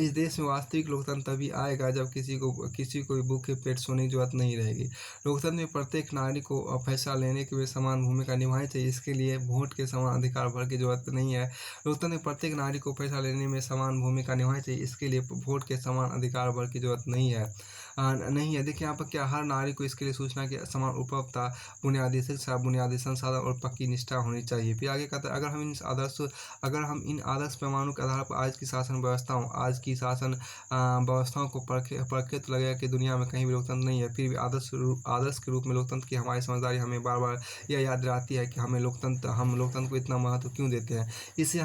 इस देश में वास्तविक लोकतंत्र तभी आएगा जब किसी को भी भूखे पेट सोने की जरूरत नहीं रहेगी। लोकतंत्र में प्रत्येक नागरिक को फैसला लेने के लिए समान भूमिका निभानी चाहिए। इसके लिए वोट के समान अधिकार भर की जरूरत नहीं है। लोकतंत्र में प्रत्येक नागरिक को फैसला लेने में समान भूमिका निभानी चाहिए। इसके लिए वोट के समान अधिकार भर की जरूरत नहीं है। देखिए यहाँ पर क्या हर नागरिक को इसके लिए सूचना की समान उपलब्धता, बुनियादी शिक्षा, बुनियादी संसाधन और पक्की निष्ठा होनी चाहिए। फिर आगे कहते हैं अगर हम इन आदर्श पैमानों के आधार पर आज की शासन व्यवस्थाओं को परखे तो लगेगा कि दुनिया में कहीं भी लोकतंत्र नहीं है। फिर भी आदर्श के रूप में लोकतंत्र की हमारी समझदारी हमें बार बार यह याद दिलाती है कि हम लोकतंत्र को इतना महत्व क्यों देते हैं। इससे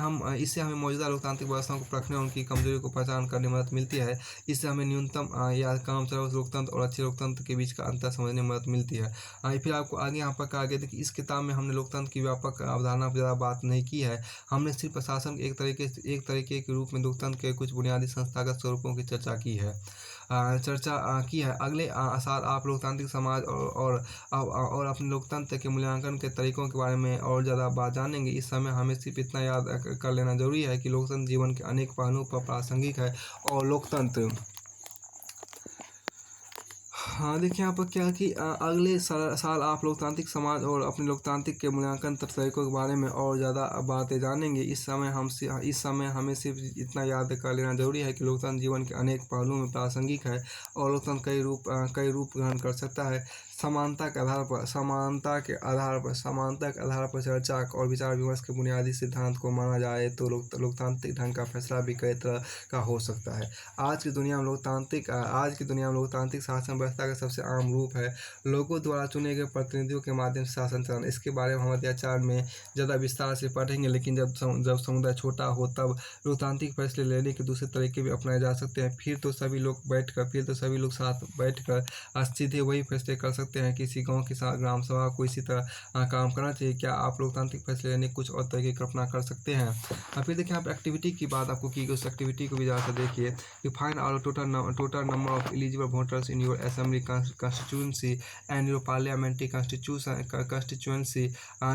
हमें मौजूदा लोकतांत्रिक व्यवस्थाओं को परखने और उनकी कमजोरी को पहचान करने में मदद मिलती है। इससे हमें न्यूनतम या कम लोकतंत्र और अच्छे लोकतंत्र के बीच का अंतर समझने में मदद मिलती है। फिर आपको आगे यहाँ पर कहा गया था कि इस किताब में हमने लोकतंत्र की व्यापक अवधारणा पर ज़्यादा बात नहीं की है। हमने सिर्फ प्रशासन के एक तरीके के रूप में लोकतंत्र के कुछ बुनियादी संस्थागत स्वरूपों की चर्चा की है। चर्चा की है। अगले साल आप लोकतांत्रिक समाज और अपने लोकतंत्र के मूल्यांकन के तरीकों के बारे में और ज़्यादा बात जानेंगे। इस समय हमें सिर्फ इतना याद कर लेना जरूरी है कि लोकतंत्र जीवन के अनेक पहलुओं पर प्रासंगिक है और लोकतंत्र। हाँ, देखिए यहाँ पर क्या है कि अगले साल आप लोकतांत्रिक समाज और अपने लोकतांत्रिक के मूल्यांकन तरीकों के बारे में और ज़्यादा बातें जानेंगे। इस समय हमें सिर्फ इतना याद कर लेना जरूरी है कि लोकतंत्र जीवन के अनेक पहलुओं में प्रासंगिक है और लोकतंत्र कई रूप ग्रहण कर सकता है। समानता के आधार पर चर्चा और विचार विमर्श के बुनियादी सिद्धांत को माना जाए तो लोकतांत्रिक ढंग का फैसला भी कई तरह का हो सकता है। आज की दुनिया में लोकतांत्रिक शासन व्यवस्था का सबसे आम रूप है लोगों द्वारा चुने गए प्रतिनिधियों के माध्यम से शासन चलाना। इसके बारे में हम अत्याचार में ज़्यादा विस्तार से पढ़ेंगे, लेकिन जब समुदाय छोटा हो तब लोकतांत्रिक फैसले लेने के दूसरे तरीके भी अपनाए जा सकते हैं। फिर तो सभी लोग साथ बैठकर सीधे वही फैसले कर सकते हैं। किसी गाँव के साथ ग्राम सभा को इसी तरह काम करना चाहिए। क्या आप लोकतांत्रिक फैसले लेने कुछ और तरीके की कल्पना कर सकते हैं? फिर देखिए यहाँ पर एक्टिविटी की बात आपको की गई, उस एक्टिविटी को भी ज़्यादा देखिए कि find out total number of eligible voters in your assembly constituency and your parliamentary constituency।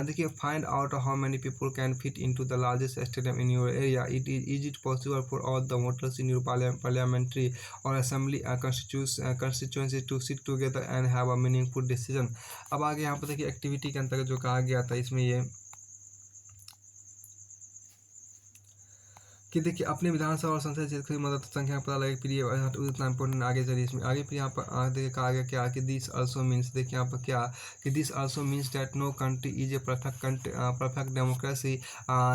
देखिए find out how many people can fit into the largest stadium in your area. Is it possible for all the voters in your parliamentary और assembly constituency to sit together and have a meaningful decision। अब आगे यहाँ पर देखिए एक्टिविटी के अंतर्गत जो कहा गया था इसमें ये कि देखिए अपने विधानसभा और संसदीय क्षेत्र की मदद संख्या का पता लगे। फिर ये उतना इंपॉर्टेंट आगे चलिए इसमें आगे फिर यहाँ पर देखिए कहा गया क्या कि दिस आल्सो मीन्स, देखिए यहाँ पर क्या कि this also means that no country is a perfect democracy.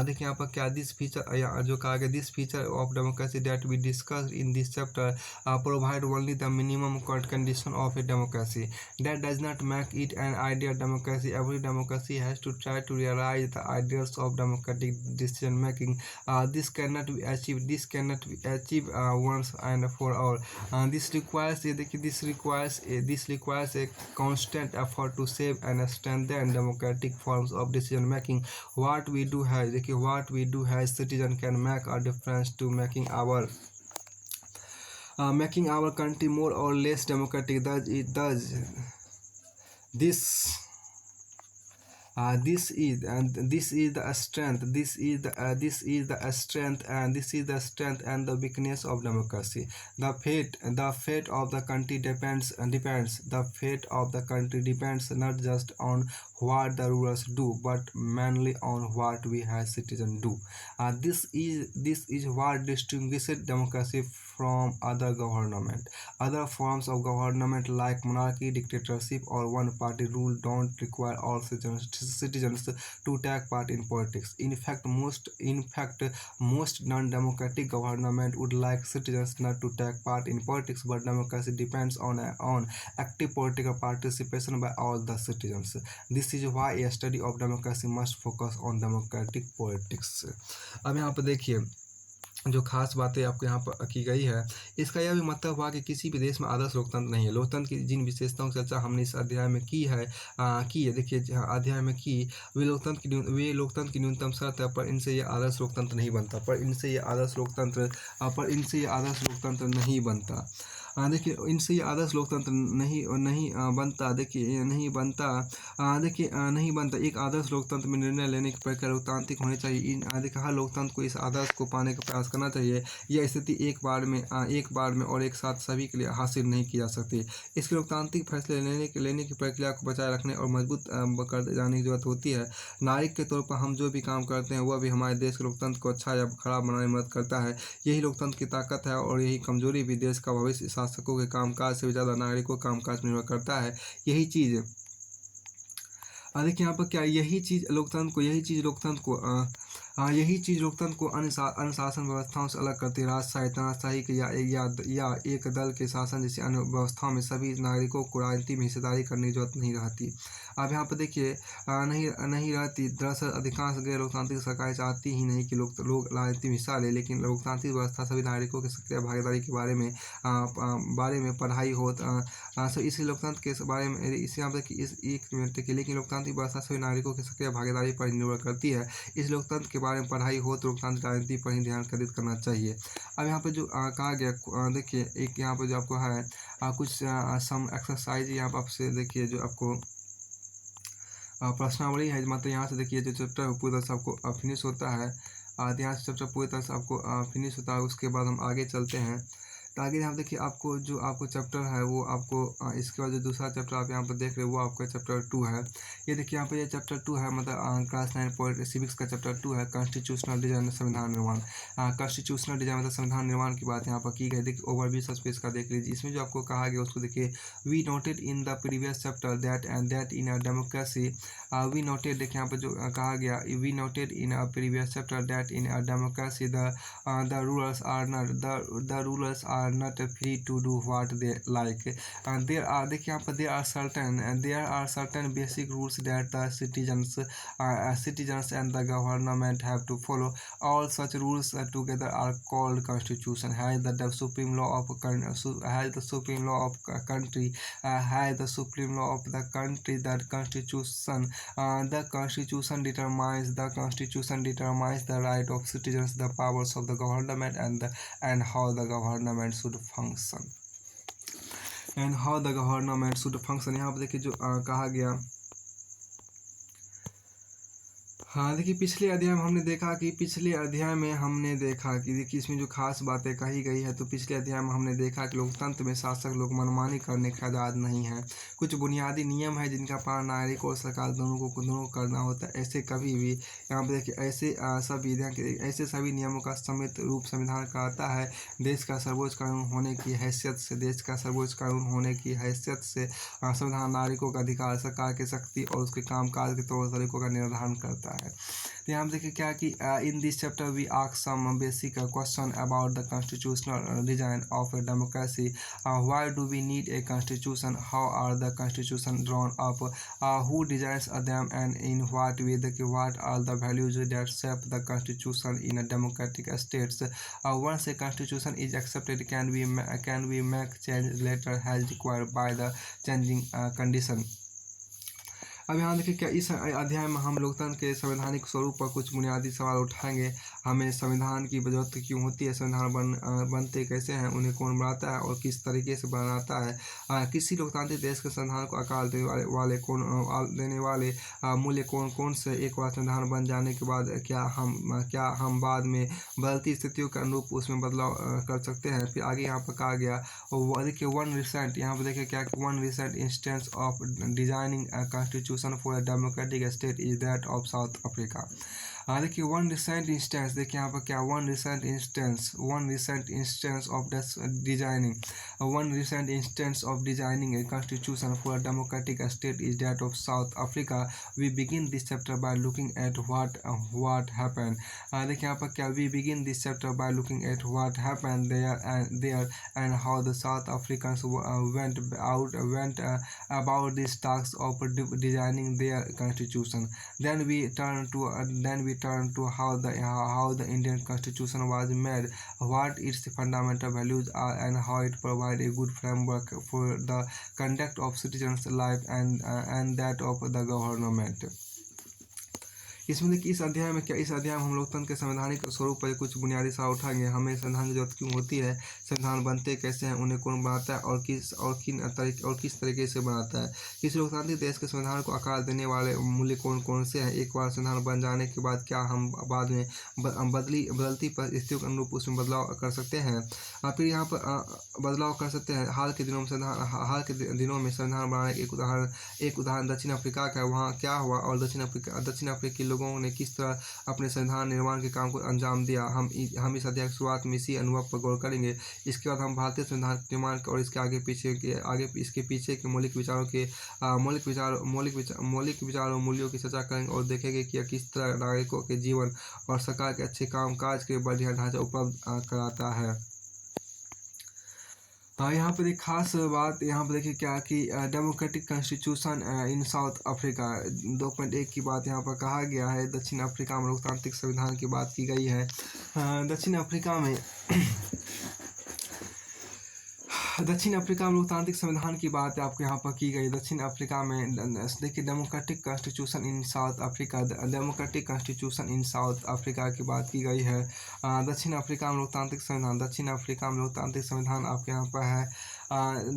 देखिए यहाँ पर क्या दिस फीचर जो कहा गया this feature of democracy that we discuss in this chapter provide only the minimum condition of a democracy that does not make it an ideal democracy. Every democracy has to try to realise the ideals of democratic decision making. This cannot be achieved once and for all। This requires a constant effort to save and strengthen democratic forms of decision making। What we do as citizen can make a difference to making our country more or less democratic। This is the strength and the weakness of democracy। The fate of the country depends not just on what the rulers do, but mainly on what we as citizens do। This is what distinguishes democracy from other forms of government like monarchy, dictatorship, or one-party rule don't require all citizens to take part in politics। In fact, most non-democratic government would like citizens not to take part in politics, but democracy depends on active political participation by all the citizens। This is why a study of democracy must focus on democratic politics। अब यहाँ पर देखिए जो खास बातें आपको यहाँ पर की गई है, इसका यह भी मतलब हुआ कि किसी भी देश में आदर्श लोकतंत्र नहीं है। लोकतंत्र की जिन विशेषताओं की चर्चा हमने इस अध्याय में की है देखिए अध्याय में की वे लोकतंत्र की न्यूनतम शर्त है, पर इनसे ये आदर्श लोकतंत्र नहीं बनता। देखिए इनसे ये आदर्श लोकतंत्र नहीं बनता। एक आदर्श लोकतंत्र में निर्णय लेने की प्रक्रिया लोकतांत्रिक होनी चाहिए। हर लोकतंत्र को इस आदर्श को पाने का प्रयास करना चाहिए। यह स्थिति एक बार में और एक साथ सभी के लिए हासिल नहीं की जा सकती। इसके लोकतांत्रिक फैसले लेने की प्रक्रिया को बचाए रखने और मजबूत कर जाने की जरूरत होती है। नागरिक के तौर पर हम जो भी काम करते हैं वह भी हमारे देश के लोकतंत्र को अच्छा या खराब बनाने में मदद करता है। यही लोकतंत्र की ताकत है और यही कमजोरी भी देश का भविष्य शासकों के कामकाज से भी ज़्यादा नागरिकों के कामकाज पर निर्भर करता है। यही चीज़ देखिए यहाँ पर क्या यही चीज़ लोकतंत्र को अनुशासन व्यवस्थाओं से अलग करती है। राजशाही, तानाशाही या एक दल के शासन जैसी अन्य व्यवस्थाओं में सभी नागरिकों को राजनीति में हिस्सेदारी करने की जरूरत नहीं रहती। अब यहाँ पर देखिए नहीं नहीं रहती। दरअसल अधिकांश गैर लोकतांत्रिक सरकारें चाहती ही नहीं कि लोग राजनीति में हिस्सा लें, लेकिन लोकतांत्रिक व्यवस्था सभी नागरिकों की सक्रिय भागीदारी के बारे में पढ़ाई हो। सो इसी लोकतंत्र के बारे में इसे यहाँ पर कि इस एक मिनट के, लेकिन लोकतांत्रिक व्यवस्था सभी नागरिकों की सक्रिय भागीदारी पर ही निर्भर करती है। इस लोकतंत्र के बारे में पढ़ाई हो तो लोकतांत्रिक राजनीति पर ही ध्यान केंद्रित करना चाहिए। अब यहाँ पे जो कहा गया, देखिए एक यहाँ पे जो आपको है कुछ सम एक्सरसाइज यहाँ पर आपसे देखिए जो आपको प्रश्नावली है, मतलब यहाँ से देखिए जो चैप्टर पूरी तरह से आपको फिनिश होता है। यहाँ से चैप्टर पूरी तरह से आपको फिनिश होता है। उसके बाद हम आगे चलते हैं। तो आगे यहाँ देखिए आपको जो आपको चैप्टर है वो आपको इसके बाद जो दूसरा चैप्टर आप यहाँ पर देख रहे हो वो आपका चैप्टर 2 है। ये देखिए यहाँ पर ये चैप्टर 2 है, मतलब क्लास 9 सिविक्स का चैप्टर 2 है, कॉन्स्टिट्यूशनल डिजाइन संविधान निर्माण। कॉन्स्टिट्यूशनल डिजाइन मतलब संविधान निर्माण की बात यहाँ पर की गई। देखिए ओवरव्यू सब पेज का देख लीजिए। इसमें जो आपको कहा गया उसको देखिए। We noted in the previous chapter that in a democracy we noted, देखिए यहाँ पर जो कहा गया, we noted in a previous chapter that in a democracy the rulers are not the rulers are not free to do what they like. There are, देखिए यहाँ पर there are certain basic rules that the citizens and the government have to follow. All such rules together are called constitution. Has the supreme law of has the supreme law of country has the supreme law of the country, that constitution. The constitution determines the right of citizens, the powers of the government, and how the government should function. यहाँ पर देखिए जो कहा गया। हाँ देखिए पिछले अध्याय में हमने देखा कि देखिए इसमें जो खास बातें कही गई है। तो पिछले अध्याय में हमने देखा कि लोकतंत्र में शासक लोग मनमानी करने के आज़ाद नहीं है। कुछ बुनियादी नियम है जिनका पालन नागरिक और सरकार दोनों करना होता है। ऐसे कभी भी यहाँ पर देखिए ऐसे सभी नियमों का सम्मिलित रूप संविधान कहता है। देश का सर्वोच्च कानून होने की हैसियत से संविधान नागरिकों का अधिकार, सरकार की शक्ति और उसके कामकाज के तौर तरीकों का निर्धारण करता है। तो यहाँ देखिए क्या कि in this chapter we ask some basic question about the constitutional design of a democracy. Why do we need a constitution? How are the constitution drawn up? Who designs them and in what way? What are the values that shape the constitution in a democratic states? Once a constitution is accepted can we make change later has required by the changing condition. अब यहाँ देखिए क्या इस अध्याय में हम लोकतंत्र के संवैधानिक स्वरूप पर कुछ बुनियादी सवाल उठाएंगे। हमें संविधान की जरूरत क्यों होती है? संविधान बनते कैसे हैं? उन्हें कौन बनाता है और किस तरीके से बनाता है? किसी लोकतांत्रिक देश के संविधान को आकार देने वाले मूल्य कौन से? एक बार संविधान बन जाने के बाद क्या हम बाद में बदलती स्थितियों के अनुरूप उसमें बदलाव कर सकते हैं? फिर आगे यहाँ पर कहा गया देखिए यहाँ पर देखिए क्या one recent instance of designing Constitution for a democratic state is that of South Africa. देखिए वन रिसेंट इंस्टेंस, देखिए यहाँ पर क्या one recent instance of designing a constitution for a democratic state is that of South Africa. We begin this chapter by looking at what happened. देखिए यहाँ पर क्या we begin this chapter by looking at what happened there and how the South Africans went about this task of designing their constitution. Then we turn to how the Indian Constitution was made, what its fundamental values are, and how it provides a good framework for the conduct of citizens' life and that of the government. इसमें देखिए इस अध्याय में हम लोकतंत्र के संवैधानिक स्वरूप पर कुछ बुनियादी सवाल उठाएंगे। हमें संविधान की जरूरत क्यों होती है? संविधान बनते कैसे हैं? उन्हें कौन बनाता है और किस तरीके से बनाता है? किसी लोकतांत्रिक देश के संविधान को आकार देने वाले मूल्य कौन से हैं? एक बार संविधान बन जाने के बाद क्या हम बाद में बदलती परिस्थितियों के अनुरूप उसमें बदलाव कर सकते हैं? फिर यहाँ पर बदलाव कर सकते हैं। हाल के दिनों में संविधान बनाने एक उदाहरण दक्षिण अफ्रीका का है। वहाँ क्या हुआ और दक्षिण अफ्रीकी लोगों ने किस तरह अपने संविधान निर्माण के काम को अंजाम दिया, हम इस अध्याय की शुरुआत में इसी अनुभव पर गौर करेंगे। इसके बाद हम भारतीय संविधान निर्माण और इसके इसके पीछे के मौलिक विचार और मूल्यों की चर्चा करेंगे और देखेंगे कि किस तरह नागरिकों के जीवन और सरकार के अच्छे कामकाज के बढ़िया ढांचा उपलब्ध कराता है। यहाँ पर एक खास बात यहाँ पर देखिए क्या कि democratic constitution in South Africa 2.1 की बात यहाँ पर कहा गया है। दक्षिण अफ्रीका में लोकतांत्रिक संविधान की बात की गई है। दक्षिण अफ्रीका में लोकतांत्रिक संविधान की बात आपको यहाँ पर की गई। दक्षिण अफ्रीका में देखिए democratic constitution in South Africa, democratic constitution in South Africa की बात की गई है। दक्षिण अफ्रीका में लोकतांत्रिक संविधान, दक्षिण अफ्रीका में लोकतांत्रिक संविधान आपके यहाँ पर है।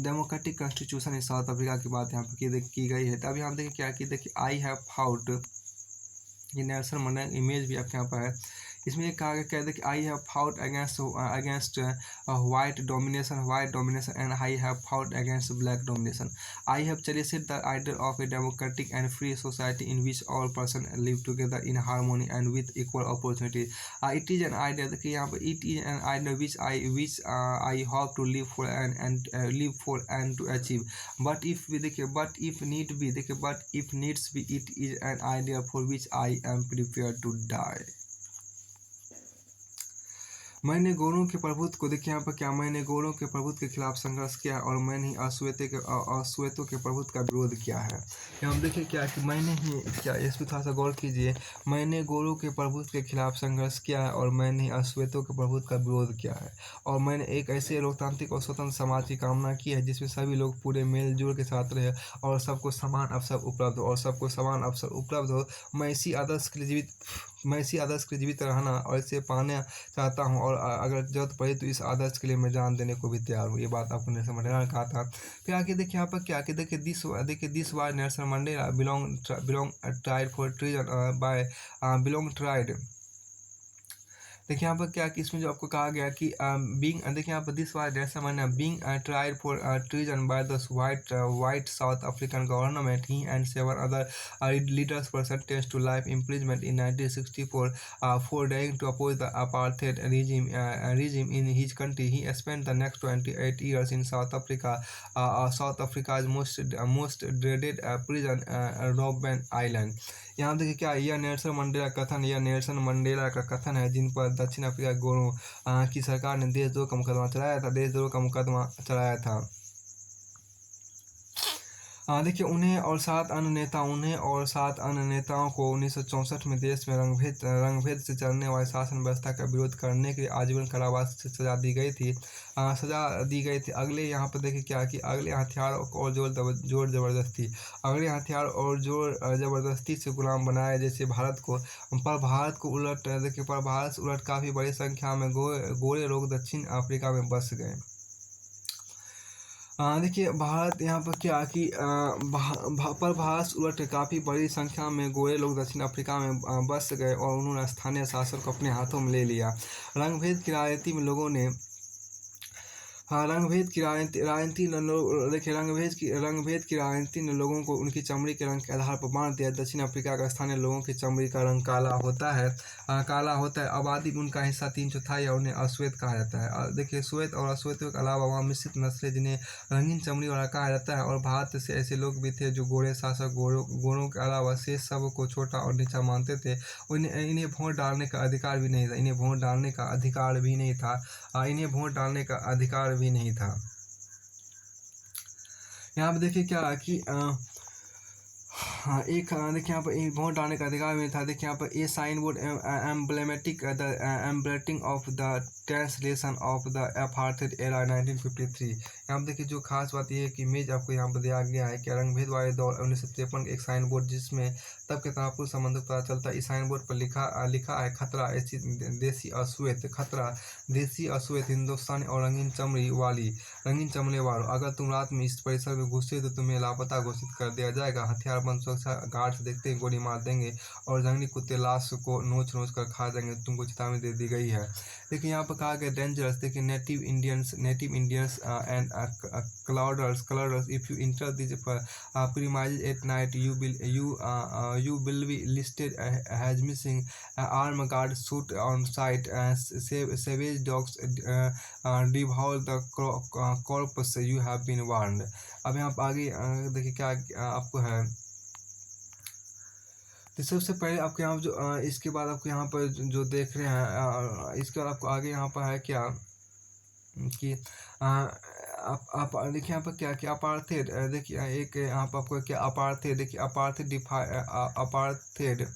Democratic constitution in South Africa की बात यहाँ पर की गई है। तभी हम देखिए क्या कि देखिए आई हैव फाउट, ये नेल्सन मंडेला इमेज भी आपके यहाँ पर है। इसमें कहा गया क्या देखिए I have fought against white domination and I have fought against black domination. I have cherished the ideal of a democratic and free society in which all person live together in harmony and with equal opportunity. It is an idea, देखिए यहाँ पर it is an idea which I hope to live for and to achieve. But if needs be it is an idea for which I am prepare to die. मैंने गोरों के प्रभुत्व को देखिए यहाँ पर क्या, मैंने गोरों के प्रभुत्व के खिलाफ संघर्ष किया और मैंने ही अश्वेतों के प्रभुत्व का विरोध किया है। यहाँ हम देखिए क्या कि मैंने ही क्या, इस पर थोड़ा सा गौर कीजिए। मैंने गोरों के प्रभुत्व के खिलाफ संघर्ष किया है और मैंने ही अश्वेतों के प्रभुत्व का विरोध किया है। और मैंने एक ऐसे लोकतांत्रिक और स्वतंत्र समाज की कामना की है जिसमें सभी लोग पूरे मेलजोल के साथ रहे और सबको समान अवसर उपलब्ध हो। मैं इसी आदर्श के लिए जीवित रहना और इसे पाना चाहता हूँ और अगर जरूरत पड़े तो इस आदर्श के लिए मैं जान देने को भी तैयार हूँ। ये बात आपको नेल्सन मंडेला ने कहा था। फिर आगे देखिए यहाँ पर क्या कि देखिए this was Nelson Mandela belong tried for treason by tried. देखिए यहाँ पर क्या कि इसमें जो आपको कहा गया कि बीइंग, देखिए यहाँ पर this was Nelson Mandela being tried for treason by the white south African government. He and 7 other leaders were sentenced to life imprisonment in 1964 for daring to oppose the apartheid regime in his country. He spent the next 28 years in South Africa, South Africa's most dreaded prison, Robben Island. यहाँ देखिए क्या, यह नेल्सन मंडेला का कथन है जिन पर दक्षिण अफ्रीका गोरों की सरकार ने देशद्रोह का मुकदमा चलाया था। देखिए उन्हें और 7 अन्य नेताओं को 1964 में देश में रंगभेद से चलने वाली शासन व्यवस्था का विरोध करने के लिए आजीवन कारावास से सजा दी गई थी। अगले यहाँ पर देखिए क्या कि अगले हथियार और जोर जबरदस्ती से गुलाम बनाया जैसे भारत से उलट काफ़ी बड़ी संख्या में गोरे लोग दक्षिण अफ्रीका में बस गए। देखिए भारत यहाँ पर क्या कि भारत उलट काफ़ी बड़ी संख्या में गोरे लोग दक्षिण अफ्रीका में बस गए और उन्होंने स्थानीय शासन को अपने हाथों में ले लिया। रंगभेद की राजनीति में लोगों ने रंगभेद की राजनीति ने लोगों को उनकी चमड़ी के रंग के आधार पर बांट दिया। दक्षिण अफ्रीका का स्थानीय लोगों की चमड़ी का रंग काला होता है। आबादी में उनका हिस्सा 3/4 या उन्हें अश्वेत कहा जाता है। देखिए श्वेत और अश्वेतों के अलावा वहाँ मिश्रित नस्लें जिन्हें रंगीन चमड़ी वाला कहा जाता है और भारत से ऐसे लोग भी थे जो गोरे शासक गोरों के अलावा शेष सब को छोटा और नीचा मानते थे। इन्हें वोट डालने का अधिकार भी नहीं था। इन्हें वोट डालने का अधिकार भी नहीं था। यहाँ पे देखिए क्या कि देखिए यहाँ पर वोट डालने का अधिकार में था। देखिए यहाँ पर a sign board emblating of the translation of the apartheid era 1953। यहाँ पर देखिए जो खास बात यह है कि इमेज आपको यहाँ पर दिया गया है कि रंगभेद वाले दौर 1953 एक साइन बोर्ड जिसमें तब के तनावपूर्ण संबंधों का पता चलता है। इस साइन बोर्ड पर लिखा है खतरा देसी अश्वेत हिंदुस्तानी और रंगीन चमड़े वालों, अगर तुम रात में इस परिसर में घुसे तो तुम्हें लापता घोषित कर दिया जाएगा। हथियारबंद सुरक्षा गार्ड देखते ही गोली मार देंगे और जंगली कुत्ते लाश को नोच कर खा जाएंगे। तुमको चेतावनी दे दी गई है। लेकिन यहाँ पर कहा गया डेंजरस। देखिए native Indians and coloureds if you enter this premises at night you will be listed as missing. Armed guards shoot on sight. Savage dogs devour the corpse. You have been warned. अब यहाँ पर आगे देखिए क्या आपको है। तो सबसे पहले आपको यहाँ जो इसके बाद आपको यहाँ पर जो देख रहे हैं इसके बाद आपको आगे यहाँ पर है क्या कि आप देखिए यहाँ पर क्या क्या अपार्थेड, देखिए एक यहाँ पर आपको क्या अपार्थेड, देखिए अपार्थेड अपार्थेड,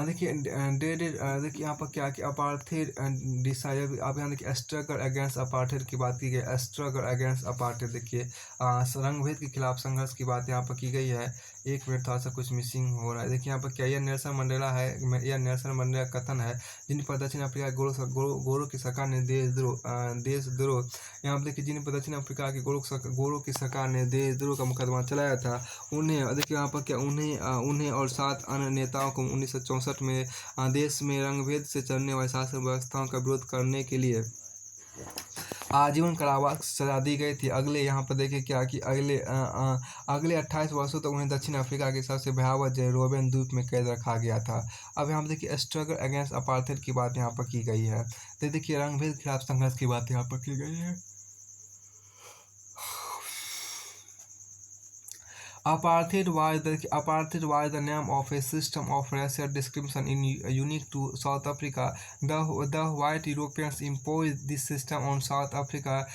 देखिए देखिए यहाँ पर क्या कि अपार्थेड डिसाइड, आप यहाँ देखिए स्ट्रगल अगेंस्ट अपार्थेड की बात की गई है। स्ट्रगल अगेंस्ट अपार्थेड, देखिए रंगभेद के खिलाफ संघर्ष की बात यहाँ पर की गई है। एक मिनट, थोड़ा सा कुछ मिसिंग हो रहा है। देखिए यहाँ पर क्या, यह नेल्सन मंडेला है, यह नेल्सन मंडेला का कथन है जिन पर दक्षिण अफ्रीका गोरों की सरकार ने देशद्रोह, यहाँ पर देखिए जिन पर दक्षिण अफ्रीका की गोरों की सरकार ने देशद्रोह का मुकदमा चलाया था, उन्हें देखिए यहाँ पर क्या उन्हें और 7 अन्य नेताओं को 1964 में देश में रंगभेद से चलने वाली शासन व्यवस्थाओं का विरोध करने के लिए आजीवन कारावास सजा दी गई थी। अगले यहाँ पर देखिए क्या कि अगले 28 वर्षों तक उन्हें दक्षिण अफ्रीका के सबसे भयावह रोबेन द्वीप में कैद रखा गया था। अब यहाँ पर देखिए स्ट्रगल अगेंस्ट अपार्थेड की बात यहाँ पर की गई है। तो देखिए रंगभेद के खिलाफ संघर्ष की बात यहाँ पर की गई है। Apartheid was the name of a system of racial discrimination unique to South Africa. The white Europeans imposed this system on South Africa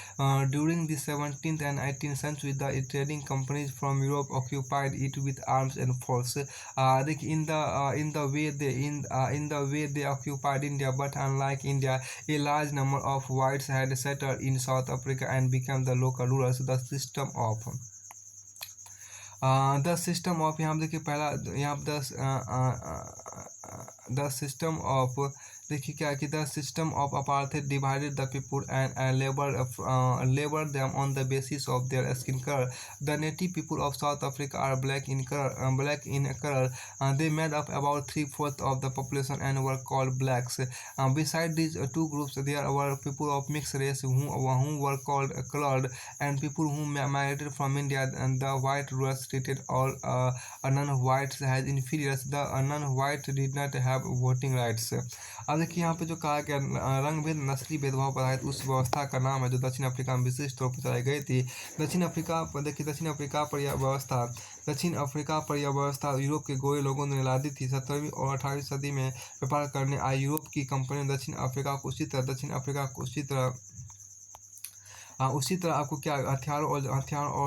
during the 17th and 18th century. The trading companies from Europe occupied it with arms and force. In the way they occupied India, but unlike India, a large number of whites had settled in South Africa and became the local rulers. The system of, यहाँ देखिए पहला यहाँ द सिस्टम ऑफ, देखिए क्या कि the system of apartheid divided the people and labour them on the basis of their skin colour. The native people of South Africa are black in colour. They made up about 3/4 of the population and were called blacks. Beside these two groups, there were people of mixed race who were called colored, and people who migrated from India. And the white rulers treated all non-whites as inferiors. The non-white did not have voting rights. अब देखिए यहाँ पे जो कहा गया रंग भेद नस्ली भेदभाव पर आधारित उस व्यवस्था का नाम है जो दक्षिण अफ्रीका में विशिष्ट तौर पर चलाई गई थी। दक्षिण अफ्रीका पर यह व्यवस्था यूरोप के गोरे लोगों ने ला दी थी। 17वीं और 18वीं सदी में व्यापार करने आई यूरोप की कंपनियों ने दक्षिण अफ्रीका को उसी तरह आपको क्या हथियारों और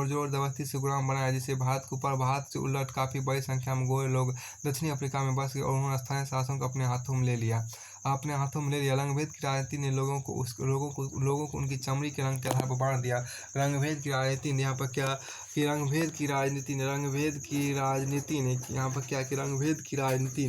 जोर जबरदस्ती से गुलाम बनाया, जिसे भारत से उलट काफ़ी बड़ी संख्या में गोरे लोग दक्षिण अफ्रीका में बस गए और उन्होंने स्थानीय शासन को अपने हाथों में ले लिया। रंगभेद की राजनीति ने लोगों को उनकी चमड़ी के रंग के आधार पर बांट दिया। रंगभेद की राजनीति ने यहाँ पर क्या कि रंगभेद की राजनीति ने यहाँ पर देखिए क्या कि रंगभेद की राजनीति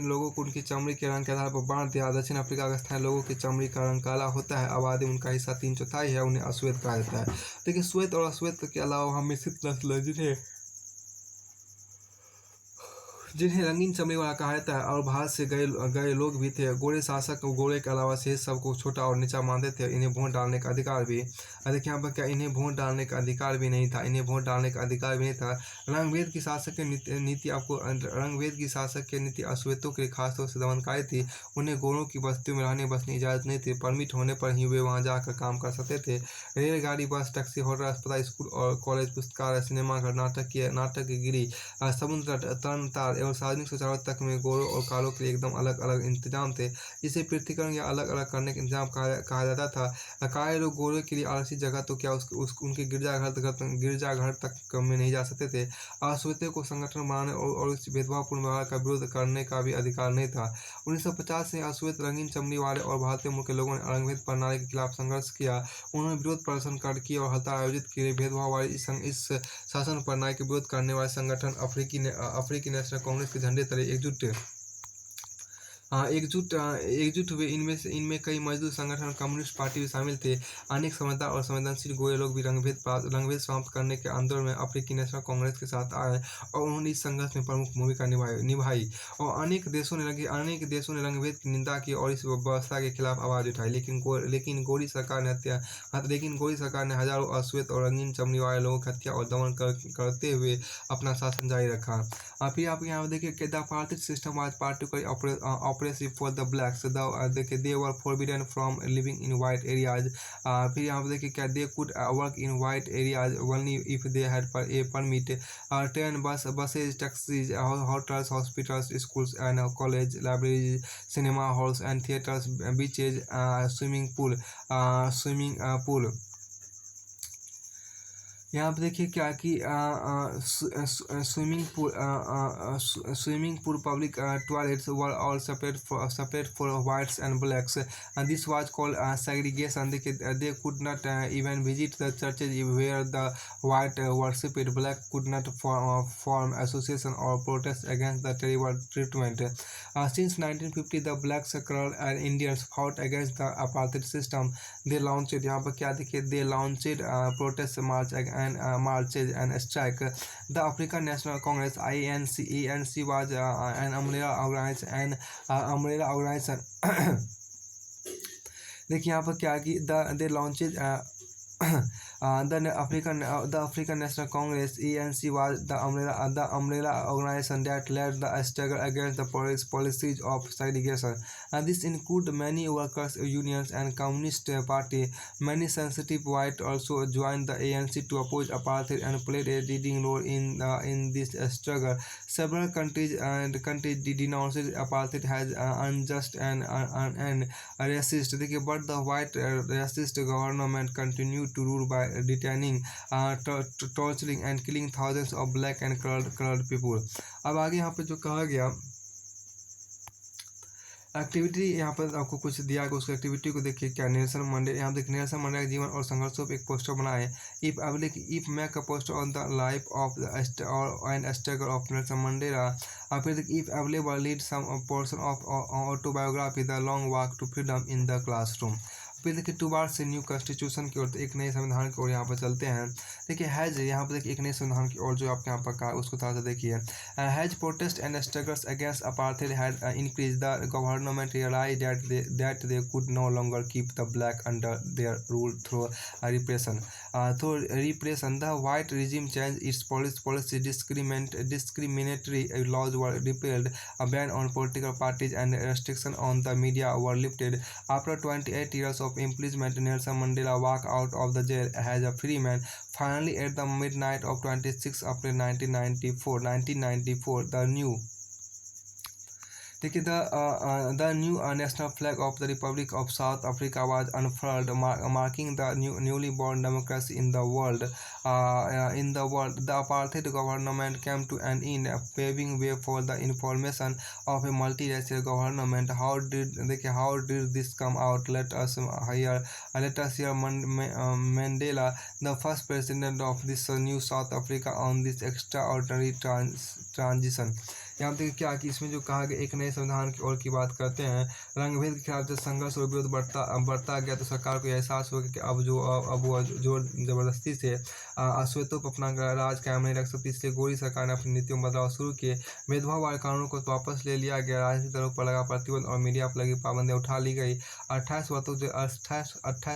ने लोगों को उनकी चमड़ी के रंग के आधार पर बांट दिया। दक्षिण अफ्रीका के स्थानीय लोगों की चमड़ी का रंग काला होता है। आबादी उनका हिस्सा 3/4 है, उन्हें अश्वेत कहा जाता है। देखिए श्वेत और अश्वेत के अलावा हम मिश्रित नस्ल जिन्हें रंगीन चमड़ी वाला कहा जाता है और भारत से गए लोग भी थे। गोरे शासक गोरे के अलावा शेष सबको छोटा और नीचा मानते थे। इन्हें वोट डालने का अधिकार भी, देखिए यहाँ पर क्या इन्हें वोट डालने का अधिकार भी नहीं था। रंगभेद की शासक की नीति अश्वेतों के लिए खासतौर से दमनकारी थी। उन्हें गोरों की बस्तियों में रहने बसने की इजाज़त नहीं थी। परमिट होने पर ही वे वहाँ जाकर काम कर सकते थे। रेलगाड़ी, बस, टैक्सी, होटल, अस्पताल, स्कूल और कॉलेज, पुस्तकालय, सिनेमाघर, नाटक की गिरी, समुद्र तट, तरण एवं सार्वजनिक शौचालय तक में गोरों और कालों के लिए एकदम अलग अलग इंतजाम थे। इसे पृथक्करण या अलग अलग करने के इंतजाम कहा जाता था। काले लोग गोरों के लिए आरक्षित जगह तो क्या उनके गिरजाघर तक में नहीं जा सकते थे। अश्वेतों को संगठन बनाने और इस भेदभावपूर्ण व्यवहार का विरोध करने का भी अधिकार नहीं था। 1950 से अश्वेत, रंगीन चमड़ी वाले और भारतीय मूल के लोगों ने रंगभेद प्रणाली के खिलाफ संघर्ष किया। उन्होंने विरोध प्रदर्शन किए और हड़ताल आयोजित किए। भेदभाव वाली इस शासन प्रणाली के विरोध करने वाले संगठन अफ्रीकी नेशनल कांग्रेस के झंडे तले एकजुट हुए। इनमें कई मजदूर संगठन, कम्युनिस्ट पार्टी भी शामिल थे। अनेक समझदार और संवेदनशील गोरे लोग भी रंगभेद समाप्त करने के आंदोलन में अफ्रीकी नेशनल कांग्रेस के साथ आए और उन्होंने इस संघर्ष में प्रमुख भूमिका निभाई। और अनेक देशों ने रंगभेद की निंदा की और इस व्यवस्था के खिलाफ आवाज उठाई। लेकिन गोरी सरकार ने हजारों अश्वेत और रंगीन चमड़ी वाले लोगों की हत्या और दमन करते हुए अपना शासन जारी रखा। फिर आप यहाँ पे देखिए कि the apartheid system was particularly oppressive for the blacks. देखिए they were forbidden from living in white areas. फिर यहाँ पे देखिए क्या they could work in white areas only if they had a permit. Train, buses, taxis, hotels, hospitals, schools and college, libraries, cinema halls and theaters, beaches, swimming pool. यहाँ पे देखिए क्या कि swimming pool public toilets were all separate for whites and blacks. This was called segregation. They could not even visit the churches where the white worshipped. Black could not form association or protest against the terrible treatment. Since 1950 the blacks, colored and Indians fought against the apartheid system. They launched यहाँ पर क्या देखिए they launched protest march and marches and strike. The African National Congress ANC was an umbrella organization. देखिए यहाँ पर क्या कि they launched the African National Congress (ANC) was the umbrella organization that led the struggle against the policies of segregation. This included many workers' unions and Communist Party. Many sensitive whites also joined the ANC to oppose apartheid and played a leading role in this struggle. Several countries denounced apartheid as unjust and racist. But the white racist government continued to rule by detaining, torturing and killing thousands of black and colored people. अब आगे यहाँ पे जो कहा गया एक्टिविटी यहाँ पर आपको कुछ दिया गया, उसकी एक्टिविटी को देखिए क्या नेल्सन मंडेला, यहाँ देखिए नेल्सन मंडेला के जीवन और संघर्षों पर एक पोस्टर बनाए. If make a poster on the life of and struggle of Nelson Mandela. फिर देखिए if available lead some portion of autobiography the long walk to freedom in the classroom. फिर देखिए टुवार्ड से न्यू कॉन्स्टिट्यूशन की ओर, एक नए संविधान की ओर यहाँ पर चलते हैं. देखिए हैज यहाँ पर देखिए एक नए संविधान की ओर जो आपके यहाँ पर कहा उसको थोड़ा सा देखिए. Has protest and struggles against apartheid had increased. The government realized that they could no longer keep the black under their rule through repression. The white regime changed its policy. Discriminatory laws were repealed. A ban on political parties and restrictions on the media were lifted. After 28 years of imprisonment, Nelson Mandela walked out of the jail as a free man. Finally, at the midnight of 26 April 1994, the new national flag of the Republic of South Africa was unfurled, marking the newly born democracy in the world. The apartheid government came to an end, paving way for the formation of a multiracial government. How did this come out? Let us hear Mandela, the first president of this new South Africa, on this extraordinary transition. यहाँ देखिए क्या कि इसमें जो कहा गया एक नए संविधान की ओर की बात करते हैं. रंगभेद के खिलाफ जब संघर्ष और विरोध बढ़ता गया तो सरकार को एहसास हुआ कि अब वो जोर जबरदस्ती से अश्वेतों पर अपना राज कायम नहीं रख सकती. इसलिए गोरी सरकार ने अपनी नीतियों में बदलाव शुरू किए. भेदभाव वाले कानूनों को वापस ले लिया गया. राजनीतिक दलों पर लगा प्रतिबंध और मीडिया पर लगी पाबंदियाँ उठा ली गई. 28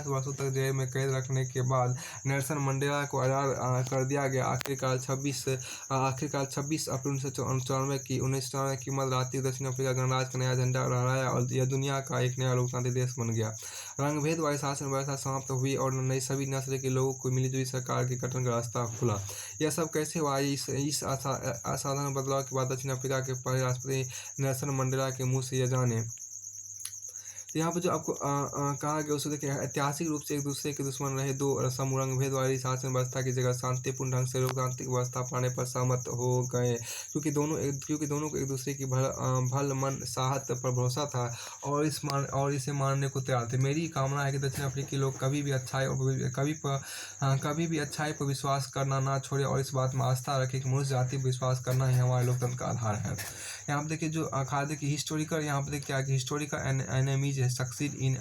वर्षों तक जेल में कैद रखने के बाद नेल्सन मंडेला को आज़ाद कर दिया गया. आखिरकार 26 अप्रैल 1994 की मध्य रात्रि दक्षिण अफ्रीका गणराज्य का नया झंडा लहराया और यह दुनिया का एक नया लोकतांत्रिक देश बन गया. रंगभेद वाली शासन व्यवस्था समाप्त हुई और नई सभी नस्ल के लोगों को मिलीजुली सरकार के गठन का रास्ता खुला. यह सब कैसे हुआ? इस असाधारण बदलाव के बाद दक्षिण अफ्रीका के पहले राष्ट्रपति नेल्सन मंडेला के मुंह से यह जाने. यहाँ पर जो आपको कहा गया उसको देखिए, ऐतिहासिक रूप से एक दूसरे के दुश्मन रहे दो समूह रंगभेद वाली शासन व्यवस्था की जगह शांतिपूर्ण ढंग से लोकतांत्रिक व्यवस्था पाने पर सहमत हो गए, क्योंकि दोनों को एक दूसरे की भल मन साहत पर भरोसा था और इसे मानने को तैयार थे. मेरी कामना है कि दक्षिण अफ्रीकी लोग कभी भी अच्छाई पर विश्वास करना ना छोड़े और इस बात में आस्था रखें कि मनुष्य जाति पर विश्वास करना ही हमारे लोकतंत्र का आधार है. यहाँ पर देखिए जो कहा देखिए हिस्टोरिकल, यहाँ पर देखिए क्या कि historical enemies succeed in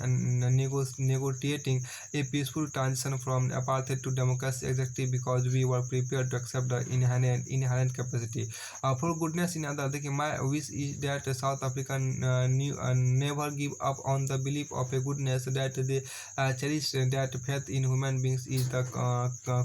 negotiating a peaceful transition from apartheid to democracy exactly because we were prepared to accept the inherent capacity for goodness in others. देखिए my wish is that South Africa never give up on the belief of a goodness that they cherish. That faith in human beings is the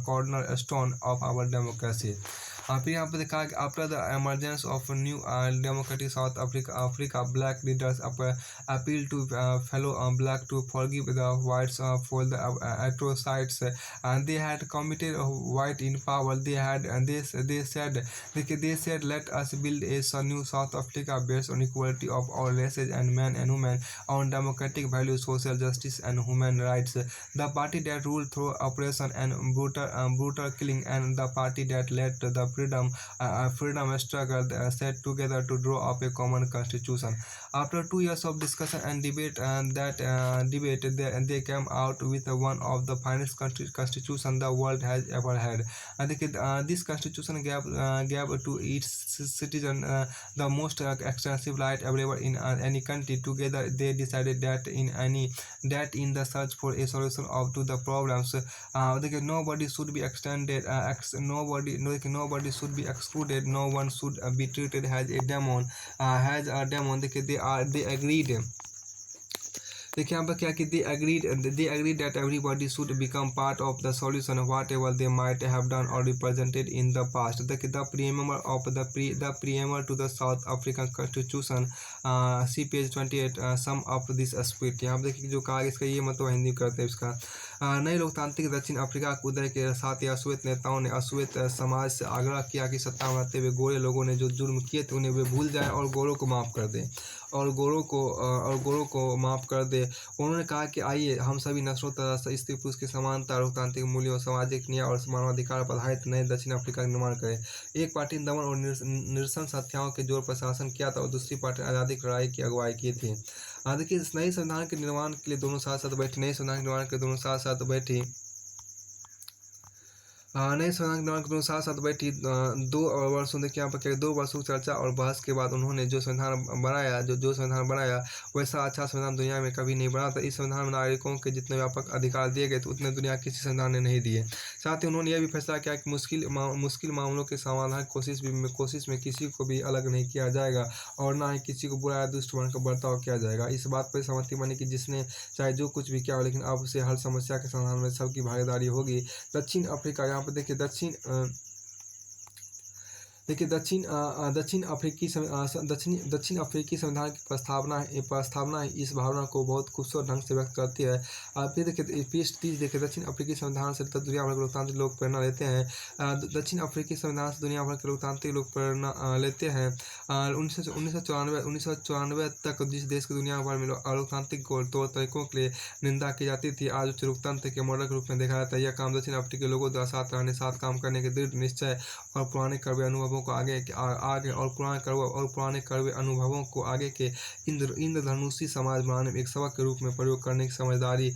cornerstone of our democracy. फिर यहाँ पे देखा कि after the emergence of new democratic South Africa, black leaders appeal to fellow black to forgive the whites for the atrocities and they had committed white in power. They said let us build a new South Africa based on equality of all races and men and women, on democratic values, social justice and human rights. The party that ruled through oppression and brutal killing, and the party that led to the freedom struggle set together to draw up a common constitution. After 2 years of discussion and debate, they came out with one of the finest constitution the world has ever had. I think this constitution gave to each citizen the most extensive right available in any country. Together, they decided that in the search for a solution to the problems, nobody should be extended, nobody should be excluded, no one should be treated as a demon, they agreed. देखिए यहाँ पर क्या कि they agreed that everybody should become part of the solution whatever they might have done or represented in the past. The preamble to the South African Constitution, see page 28, sum up this spirit. यहाँ पर देखिए जो कहा इसका ये मतलब हिंदी करते हैं इसका नए लोकतांत्रिक दक्षिण अफ्रीका के उदय के साथ ही अश्वेत नेताओं ने अश्वेत समाज से आग्रह किया कि सत्ता में रहते हुए गोरे लोगों ने जो जुर्म किए थे उन्हें वे भूल जाएं और गोरों को माफ़ कर दें गोरों को माफ़ कर दे। उन्होंने कहा कि आइए हम सभी नस्लों तथा स्त्री पुरुष की समानता, लोकतांत्रिक मूल्यों, सामाजिक न्याय और मानवाधिकार पर आधारित नए दक्षिण अफ्रीका का निर्माण करें। एक पार्टी ने दमन और निरसन हत्याओं के जोर पर शासन किया था और दूसरी पार्टी ने आज़ादी की लड़ाई की अगुवाई की थी। देखिए इस नए संविधान के निर्माण के लिए दोनों साथ साथ बैठे नए संविधान के निर्माण के लिए दोनों साथ साथ बैठी नए संविधान के निर्माण के दोनों साथ साथ बैठी 2 वर्षों देखिए यहाँ पर क्या 2 वर्षों की चर्चा और बहस के बाद उन्होंने जो संविधान बनाया वैसा अच्छा संविधान दुनिया में कभी नहीं बना था। इस संविधान में नागरिकों के जितने व्यापक अधिकार दिए गए थे उतने दुनिया किसी संविधान ने नहीं दिए। साथ ही उन्होंने यह भी फैसला किया कि मुश्किल मामलों के समाधान की कोशिश में किसी को भी अलग नहीं किया जाएगा और ना ही किसी को बुरा या दुष्ट बनकर बर्ताव किया जाएगा। इस बात पर सहमति बनी कि जिसने चाहे जो कुछ भी किया हो लेकिन अब से हर समस्या के समाधान में सबकी भागीदारी होगी। दक्षिण अफ्रीका यहाँ पर देखिए दक्षिण अफ्रीकी संविधान की प्रस्तावना इस भावना को बहुत खूबसूरत ढंग से व्यक्त करती है। फिर देखिए पृष्ठ 30 देखिए दक्षिण अफ्रीकी संविधान से दुनिया भर के लोकतांत्रिक लोग प्रेरणा लेते हैं। दक्षिण अफ्रीकी संविधान से दुनिया भर के लोकतांत्रिक लोग प्रेरणा लेते हैं। 1994 तक जिस देश की दुनिया भर में लोकतांत्रिक तौर तरीकों के लिए निंदा की जाती थी आज उसे लोकतंत्र के मॉडल के रूप में देखा जाता है। यह काम दक्षिण अफ्रीकी लोगों द्वारा साथ रहने साथ काम करने के दृढ़ निश्चय और पुराने कड़वे अनुभवों को पुराने कड़वे अनुभवों को आगे के इंद्रधनुषी समाज बनाने में एक सबक के रूप में प्रयोग करने की समझदारी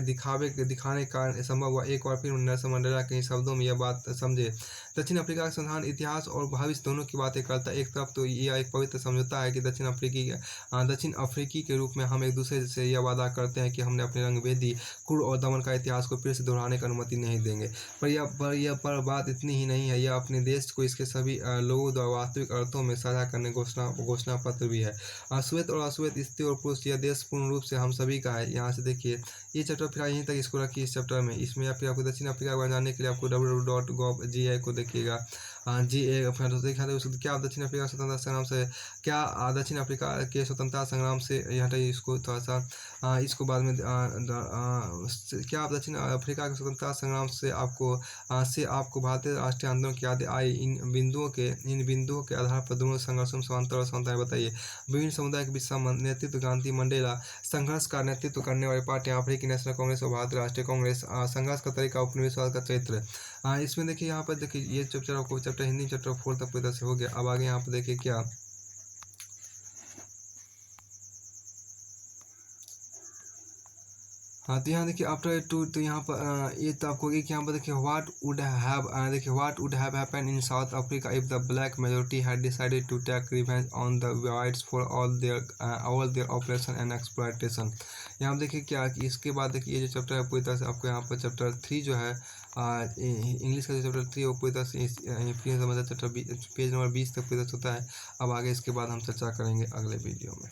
दिखाने का संभव हुआ। एक बार फिर नेल्सन मंडेला के शब्दों में यह बात समझे। दक्षिण अफ्रीका का संविधान इतिहास और भविष्य दोनों की बातें करता है। एक तरफ तो यह एक पवित्र समझौता है कि दक्षिण अफ्रीकी के रूप में हम एक दूसरे से यह वादा करते हैं कि हमने अपने रंगभेदी क्रूर और दमन का इतिहास को फिर से दोहराने की अनुमति नहीं देंगे। पर बात इतनी ही नहीं है, यह अपने देश को इसके सभी लोगों द्वारा वास्तविक अर्थों में साझा करने घोषणा पत्र भी है। श्वेत और अश्वेत, स्त्री और पुरुष, यह देश पूर्ण रूप से हम सभी का है। यहाँ से देखिए ये चैप्टर फिर यहीं तक इसको रखिए इस चैप्टर में। इसमें या फिर आपको दक्षिण अफ्रीका को जानने के लिए आपको www.gov.gi को देखिएगा। क्या दक्षिण अफ्रीका स्वतंत्रता संग्राम से क्या दक्षिण अफ्रीका के स्वतंत्रता संग्राम से हटाइए इसको थोड़ा सा इसको बाद में क्या आप दक्षिण अफ्रीका के स्वतंत्रता संग्राम से आपको भारतीय राष्ट्रीय आंदोलन की यादें आई। इन बिंदुओं के आधार पर दोनों संघर्षों में समानता और समानताएं बताइए। विभिन्न समुदाय के बीच नेतृत्व गांधी मंडेला, संघर्ष का नेतृत्व करने वाली पार्टियां अफ्रीकी नेशनल कांग्रेस और भारतीय राष्ट्रीय कांग्रेस, संघर्ष का तरीका, उपनिवेशवाद का चरित्र। इसमें देखिए यहाँ पर देखिए ये चैप्टर हिंदी चैप्टर 4 तक पूरी तरह से हो गया। अब आगे यहाँ पर देखिए क्या तो यहाँ देखिए आफ्टर 2 तो यहाँ पर ये तो आपको एक यहाँ पर देखिए what would have happened in South Africa if the black majority had decided to take revenge on the whites for all their operation and exploitation. यहाँ देखिए क्या कि इसके बाद देखिए ये जो चैप्टर है पूरी तरह से आपको यहाँ पर चैप्टर 3 जो है इंग्लिश का जो चैप्टर 3 वो पूरी तरह से चैप्टर पेज नंबर 20 तक पूरी तरह से होता है। अब आगे इसके बाद हम चर्चा करेंगे अगले वीडियो में।